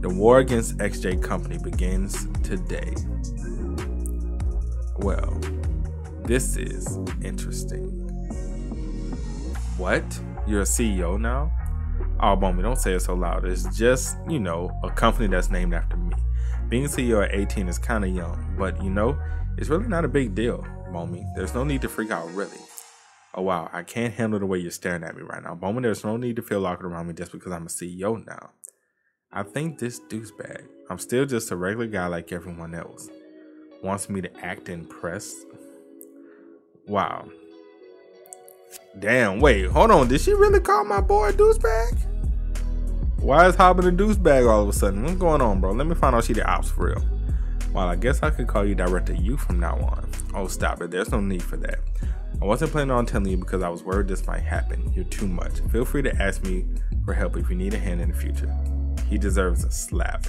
S1: The war against XJ company begins today. Well, this is interesting. What? You're a CEO now? Oh, Bommy, don't say it so loud. It's just, a company that's named after me. Being a CEO at 18 is kind of young, but it's really not a big deal, Bommy. There's no need to freak out, really. Oh wow, I can't handle the way you're staring at me right now. Bowman, there's no need to feel awkward around me just because I'm a CEO now. I think this douchebag, I'm still just a regular guy like everyone else, wants me to act impressed. Wow. Damn, wait, hold on. Did she really call my boy a douchebag? Why is Hobin a douchebag all of a sudden? What's going on, bro? Let me find out she the ops for real. Well, I guess I could call you Director Yu from now on. Oh, stop it. There's no need for that. I wasn't planning on telling you because I was worried this might happen. You're too much. Feel free to ask me for help if you need a hand in the future. He deserves a slap.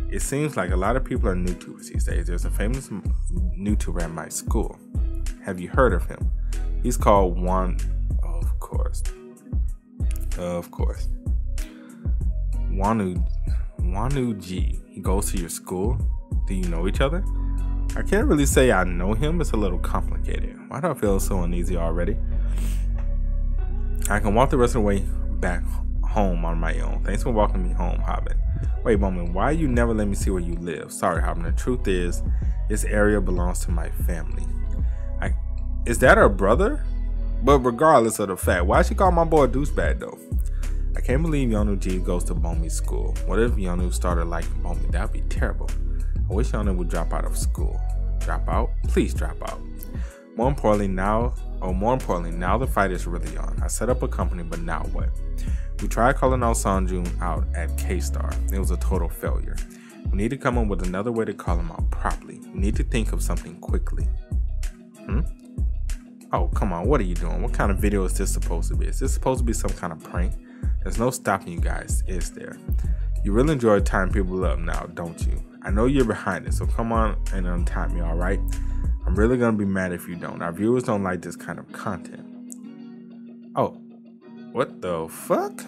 S1: It seems like a lot of people are NewTubers these days. There's a famous NewTuber at my school. Have you heard of him? He's called Wanu G. He goes to your school? Do you know each other? I can't really say I know him. It's a little complicated. Why do I feel so uneasy already? I can walk the rest of the way back home on my own. Thanks for walking me home, Hobin. Wait a moment. Why you never let me see where you live? Sorry, Hobin. The truth is, this area belongs to my family. Is that her brother? But regardless of the fact, why she call my boy a douchebag though? I can't believe Yonu G goes to Bomi's school. What if Yonu started liking Bomi? That'd be terrible. I wish Yonu would drop out of school. Drop out? Please drop out. More importantly, now the fight is really on. I set up a company, but now what? We tried calling out Sanjun out at K-Star. It was a total failure. We need to come up with another way to call him out properly. We need to think of something quickly. Oh, come on. What are you doing? What kind of video is this supposed to be? Is this supposed to be some kind of prank? There's no stopping you guys, is there? You really enjoy tying people up now, don't you? I know you're behind it, so come on and untie me, alright? I'm really gonna be mad if you don't. Our viewers don't like this kind of content. Oh, what the fuck?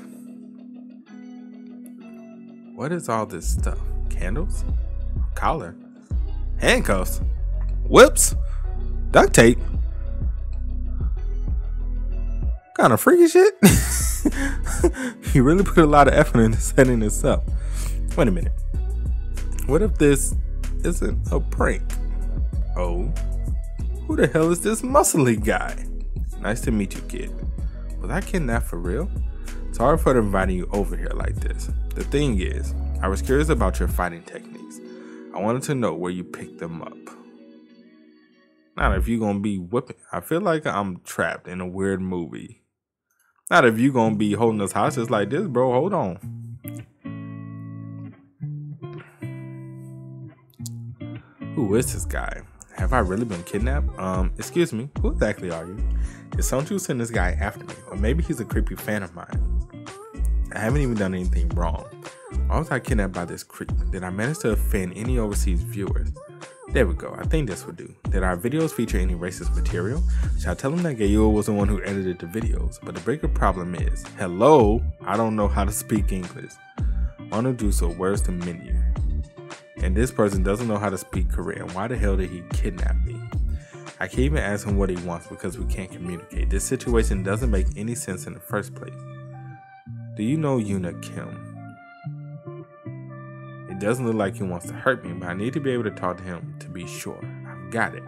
S1: What is all this stuff? Candles? Collar? Handcuffs? Whips? Duct tape? Kind of freaky shit. You really put a lot of effort into setting this up. Wait a minute. What if this isn't a prank? Oh, who the hell is this muscly guy? Nice to meet you, kid. Was I kidnapped for real? Sorry for inviting you over here like this. The thing is, I was curious about your fighting techniques. I wanted to know where you picked them up. Not if you gonna be whipping. I feel like I'm trapped in a weird movie. Not if you gonna be holding us hostage like this, bro. Hold on. Who is this guy? Have I really been kidnapped? Excuse me, who exactly are you? Did someone send this guy after me? Or maybe he's a creepy fan of mine. I haven't even done anything wrong. Why was I kidnapped by this creep? Did I manage to offend any overseas viewers? There we go, I think this would do. Did our videos feature any racist material? Should I tell him that Gayo was the one who edited the videos? But the bigger problem is, hello, I don't know how to speak English. Want to do so, where's the menu? And this person doesn't know how to speak Korean. Why the hell did he kidnap me? I can't even ask him what he wants because we can't communicate. This situation doesn't make any sense in the first place. Do you know Yuna Kim? It doesn't look like he wants to hurt me, but I need to be able to talk to him to be sure. I've got it.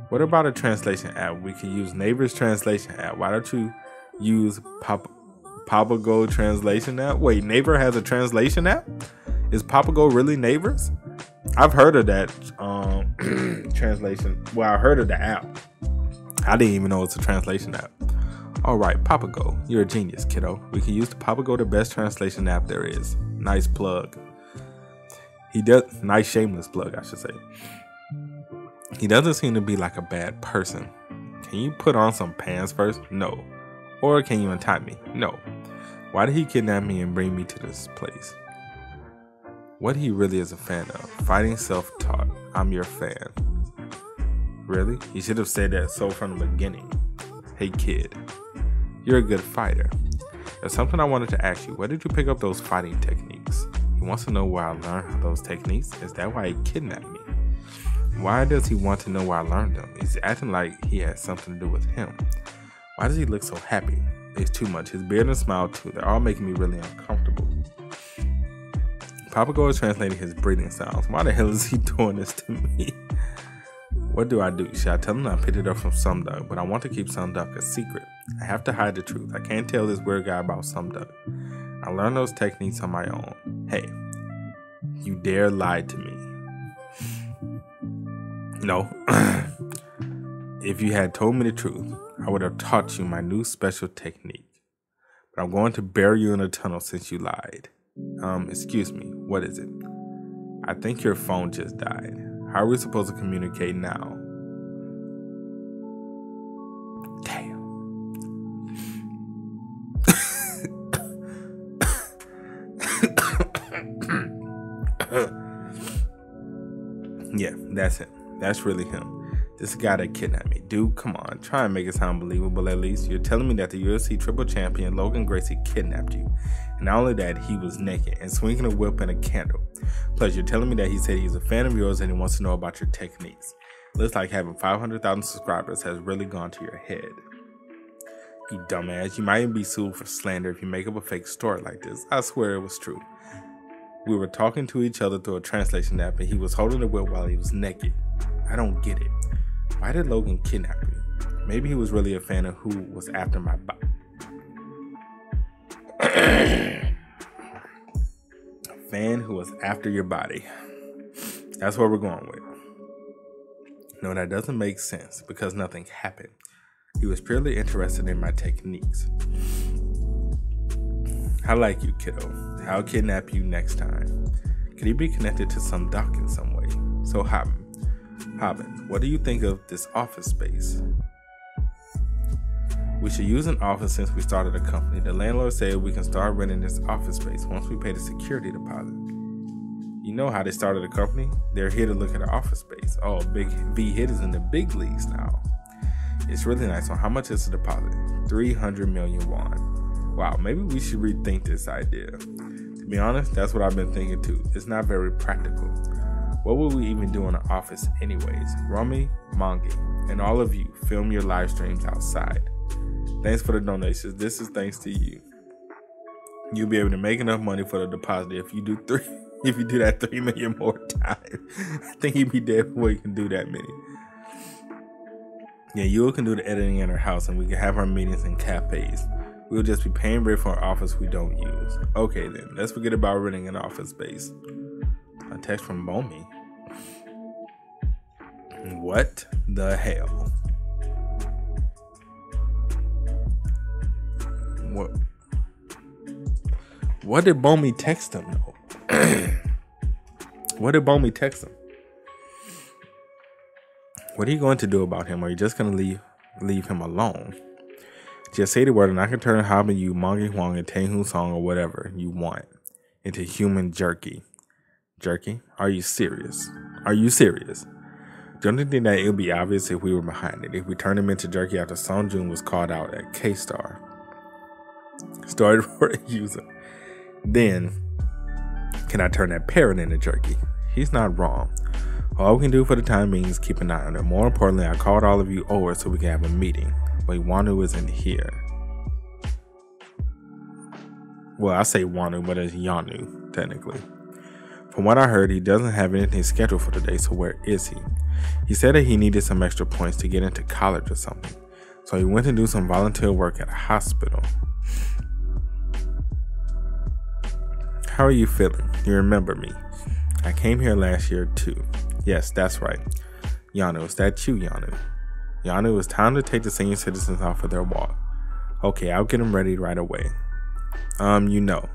S1: What about a translation app? We can use Neighbor's translation app. Why don't you use Papago translation app? Wait, Neighbor has a translation app? Is Papago really Neighbors? I've heard of that translation. Well, I heard of the app. I didn't even know it's a translation app. All right, Papago, you're a genius, kiddo. We can use the Papago, the best translation app there is. Nice plug. Nice shameless plug, I should say. He doesn't seem to be like a bad person. Can you put on some pants first? No. Or can you untie me? No. Why did he kidnap me and bring me to this place? What he really is a fan of. Fighting self-taught. I'm your fan. Really? He should have said that so from the beginning. Hey kid, you're a good fighter. There's something I wanted to ask you. Where did you pick up those fighting techniques? He wants to know where I learned those techniques. Is that why he kidnapped me? Why does he want to know where I learned them? He's acting like he has something to do with him. Why does he look so happy? It's too much. His beard and smile too. They're all making me really uncomfortable. Papago is translating his breathing sounds. Why the hell is he doing this to me? What do I do? Should I tell him I picked it up from Sumduck, but I want to keep Sumduck a secret? I have to hide the truth. I can't tell this weird guy about Sumduck. I learned those techniques on my own. Hey, you dare lie to me? No. If you had told me the truth, I would have taught you my new special technique. But I'm going to bury you in a tunnel since you lied. Excuse me, what is it? I think your phone just died. How are we supposed to communicate now? Damn. Yeah, that's him. That's really him. This guy that kidnapped me. Dude, come on. Try and make it sound believable at least. You're telling me that the UFC triple champion Logan Gracie kidnapped you. And not only that, he was naked and swinging a whip and a candle. Plus, you're telling me that he said he's a fan of yours and he wants to know about your techniques. Looks like having 500,000 subscribers has really gone to your head. You dumbass. You might even be sued for slander if you make up a fake story like this. I swear it was true. We were talking to each other through a translation app and he was holding the whip while he was naked. I don't get it. Why did Logan kidnap me? Maybe he was really a fan of who was after my body. A fan who was after your body. That's what we're going with. No, that doesn't make sense because nothing happened. He was purely interested in my techniques. I like you, kiddo. I'll kidnap you next time. Could he be connected to some doc in some way? So Hobin, what do you think of this office space? We should use an office since we started a company. The landlord said we can start renting this office space once we pay the security deposit. You know how they started a company? They're here to look at our office space. Oh, Big V Hit is in the big leagues now. It's really nice. So how much is the deposit? 300 million won. Wow, maybe we should rethink this idea. To be honest, that's what I've been thinking too. It's not very practical. What would we even do in an office anyways? Rummy, Mongi, and all of you, film your live streams outside. Thanks for the donations. This is thanks to you. You'll be able to make enough money for the deposit if you do that 3 million more times. I think he'd be dead before he can do that many. Yeah, you can do the editing in our house and we can have our meetings in cafes. We'll just be paying rent for an office we don't use. Okay then, let's forget about renting an office space. A text from Bomi. What the hell? What did Bomey text him though? What did Bomey text him? What are you going to do about him? Or are you just going to leave him alone? Just say the word and I can turn Hobin Yu, Mongi Huang, and Taehoon Song or whatever you want into human jerky. Jerky? Are you serious? Are you serious? Don't you think that it would be obvious if we were behind it? If we turned him into jerky after Songjun was called out at K-Star. Started for a user. Then, can I turn that parrot into jerky? He's not wrong. All we can do for the time being is keep an eye on it. More importantly, I called all of you over so we can have a meeting. But Wanu isn't here. Well, I say Wanu, but it's Yanu, technically. From what I heard, he doesn't have anything scheduled for today, so where is he? He said that he needed some extra points to get into college or something. So he went to do some volunteer work at a hospital. How are you feeling? You remember me. I came here last year too. Yes, that's right. Yanu, is that you, Yanu? Yanu, it's time to take the senior citizens out for their walk. Okay, I'll get them ready right away. You know.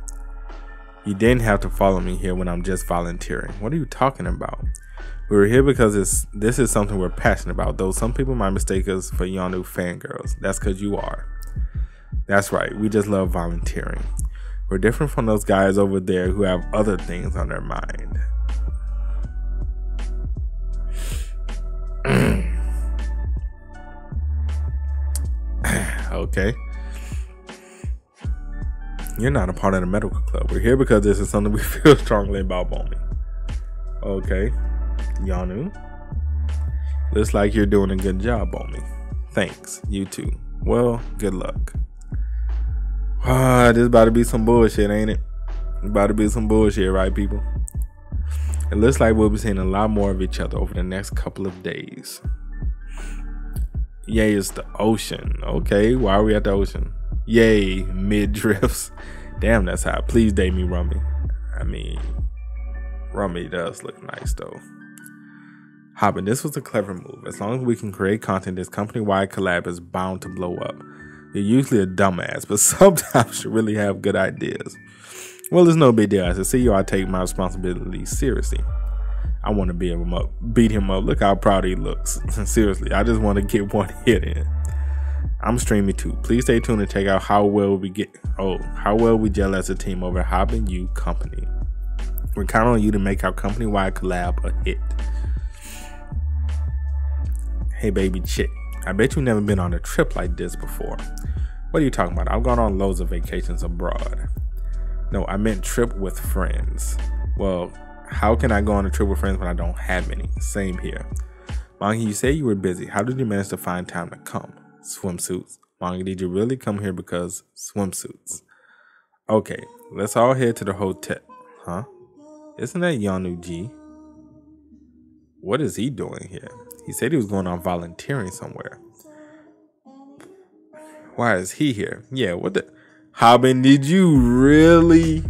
S1: You didn't have to follow me here when I'm just volunteering. What are you talking about? We were here because this is something we're passionate about, though some people might mistake us for Yanu fangirls. That's because you are. That's right, we just love volunteering. We're different from those guys over there who have other things on their mind. Okay. You're not a part of the medical club. We're here because this is something we feel strongly about, Bomey. Okay. Yanu. Looks like you're doing a good job, Bomey. Thanks. You too. Well, good luck. This is about to be some bullshit, ain't it? About to be some bullshit, right, people? It looks like we'll be seeing a lot more of each other over the next couple of days. Yay, it's the ocean. Okay, why are we at the ocean? Yay, mid-drifts. Damn, that's hot. Please date me, Rummy. I mean, Rummy does look nice, though. Hobin, this was a clever move. As long as we can create content, this company-wide collab is bound to blow up. You're usually a dumbass, but sometimes you really have good ideas. Well, it's no big deal. As a CEO, I take my responsibility seriously. I want to beat him up. Look how proud he looks. Seriously, I just want to get one hit in. I'm streaming too. Please stay tuned and check out how well we gel as a team over at Hobin Yu Company. We're counting on you to make our company-wide collab a hit. Hey, baby chick. I bet you've never been on a trip like this before. What are you talking about? I've gone on loads of vacations abroad. No, I meant trip with friends. Well, how can I go on a trip with friends when I don't have any? Same here. Mongi, you say you were busy. How did you manage to find time to come? Swimsuits. Mongi, did you really come here because swimsuits? Okay, let's all head to the hotel. Huh? Isn't that Yanu G? What is he doing here? He said he was going on volunteering somewhere. Why is he here? Yeah, what the... Hobin, did you really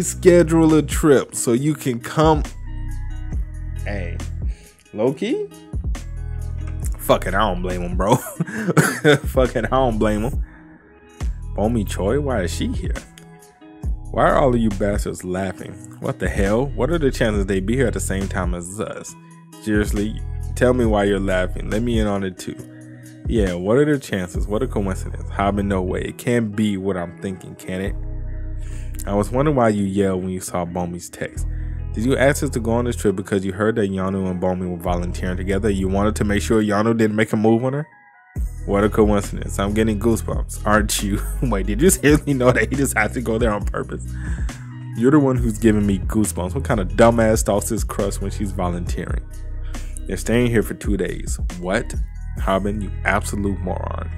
S1: schedule a trip so you can come? Hey, low-key? Fuck it, I don't blame him, bro. Fuck it, I don't blame him. Bomey Choi, why is she here? Why are all of you bastards laughing? What the hell? What are the chances they be here at the same time as us? Seriously, tell me why you're laughing. Let me in on it too. Yeah, what are the chances? What a coincidence. Hobin, no way. It can't be what I'm thinking, can it? I was wondering why you yelled when you saw Bomey's text. Did you ask us to go on this trip because you heard that Yanu and Bomey were volunteering together? You wanted to make sure Yanu didn't make a move on her? What a coincidence. I'm getting goosebumps, aren't you? Wait, did you seriously know that he just had to go there on purpose? You're the one who's giving me goosebumps. What kind of dumbass stalks his crush when she's volunteering? They're staying here for 2 days. What? Hobin, you absolute moron.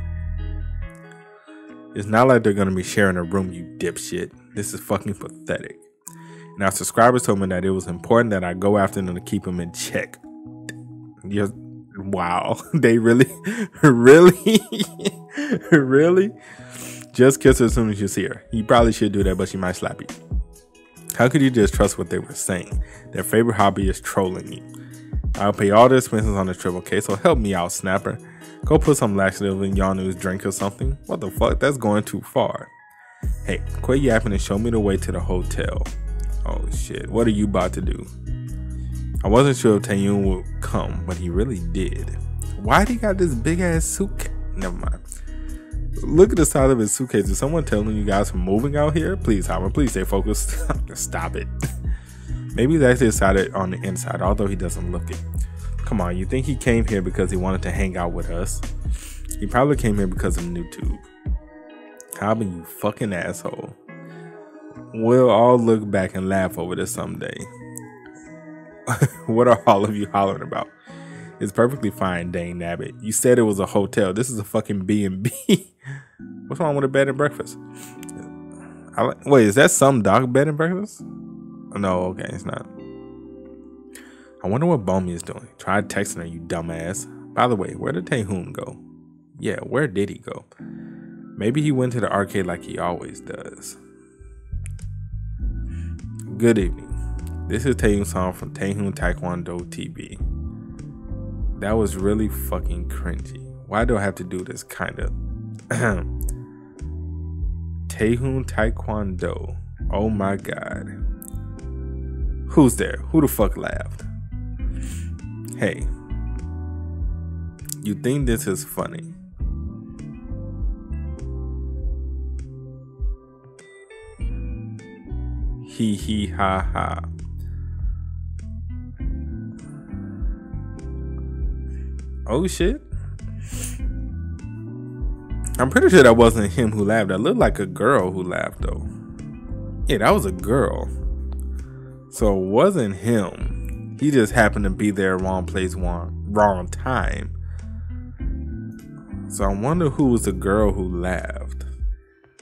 S1: It's not like they're going to be sharing a room, you dipshit. This is fucking pathetic. And our subscribers told me that it was important that I go after them to keep them in check. Just, wow. They really? Really? Just kiss her as soon as you see her. You probably should do that, but she might slap you. How could you just trust what they were saying? Their favorite hobby is trolling you. I'll pay all the expenses on the trip, okay? So help me out, Snapper. Go put some laxative in y'all news drink or something. What the fuck? That's going too far. Hey, quit yapping and show me the way to the hotel. Oh shit, what are you about to do? I wasn't sure if Taeyun would come, but he really did. Why'd he got this big ass suitcase? Never mind. Look at the side of his suitcase. Is someone telling you guys from moving out here? Please, Hobin, please stay focused. Stop it. Maybe he's actually decided on the inside, although he doesn't look it. Come on, you think he came here because he wanted to hang out with us? He probably came here because of NewTube. Hobin, you fucking asshole. We'll all look back and laugh over this someday. What are all of you hollering about? It's perfectly fine, Dane Nabbit. You said it was a hotel. This is a fucking B&B. What's wrong with a bed and breakfast? Wait, is that some dog bed and breakfast? No, okay, it's not. I wonder what Bomi is doing. Try texting her, you dumbass. By the way, where did Taeyun go? Yeah, where did he go? Maybe he went to the arcade like he always does. Good evening. This is Taeyun's song from Taeyun Taekwondo TV. That was really fucking cringy. Why do I have to do this kind of? Taeyun Taekwondo. Oh my god. Who's there? Who the fuck laughed? Hey. You think this is funny? Hee hee ha ha. Oh shit. I'm pretty sure that wasn't him who laughed. That looked like a girl who laughed though. Yeah, that was a girl. So it wasn't him. He just happened to be there, wrong place, wrong time. So I wonder who was the girl who laughed.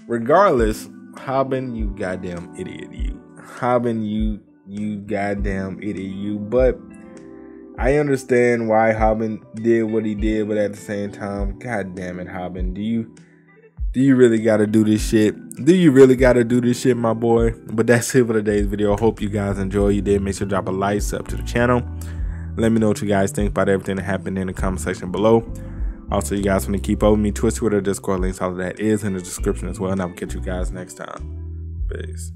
S1: Regardless, Hobin, you goddamn idiot, you. Hobin, you goddamn idiot, you. But I understand why Hobin did what he did, but at the same time, god damn it, Hobin, do you really gotta do this shit? Do you really gotta do this shit, my boy? But that's it for today's video. I hope you guys enjoy. You did. Make sure to drop a like, sub to the channel. Let me know what you guys think about everything that happened in the comment section below. Also, you guys want to keep up with me, Twitch, Twitter, Discord, links, all of that is in the description as well. And I will catch you guys next time. Peace.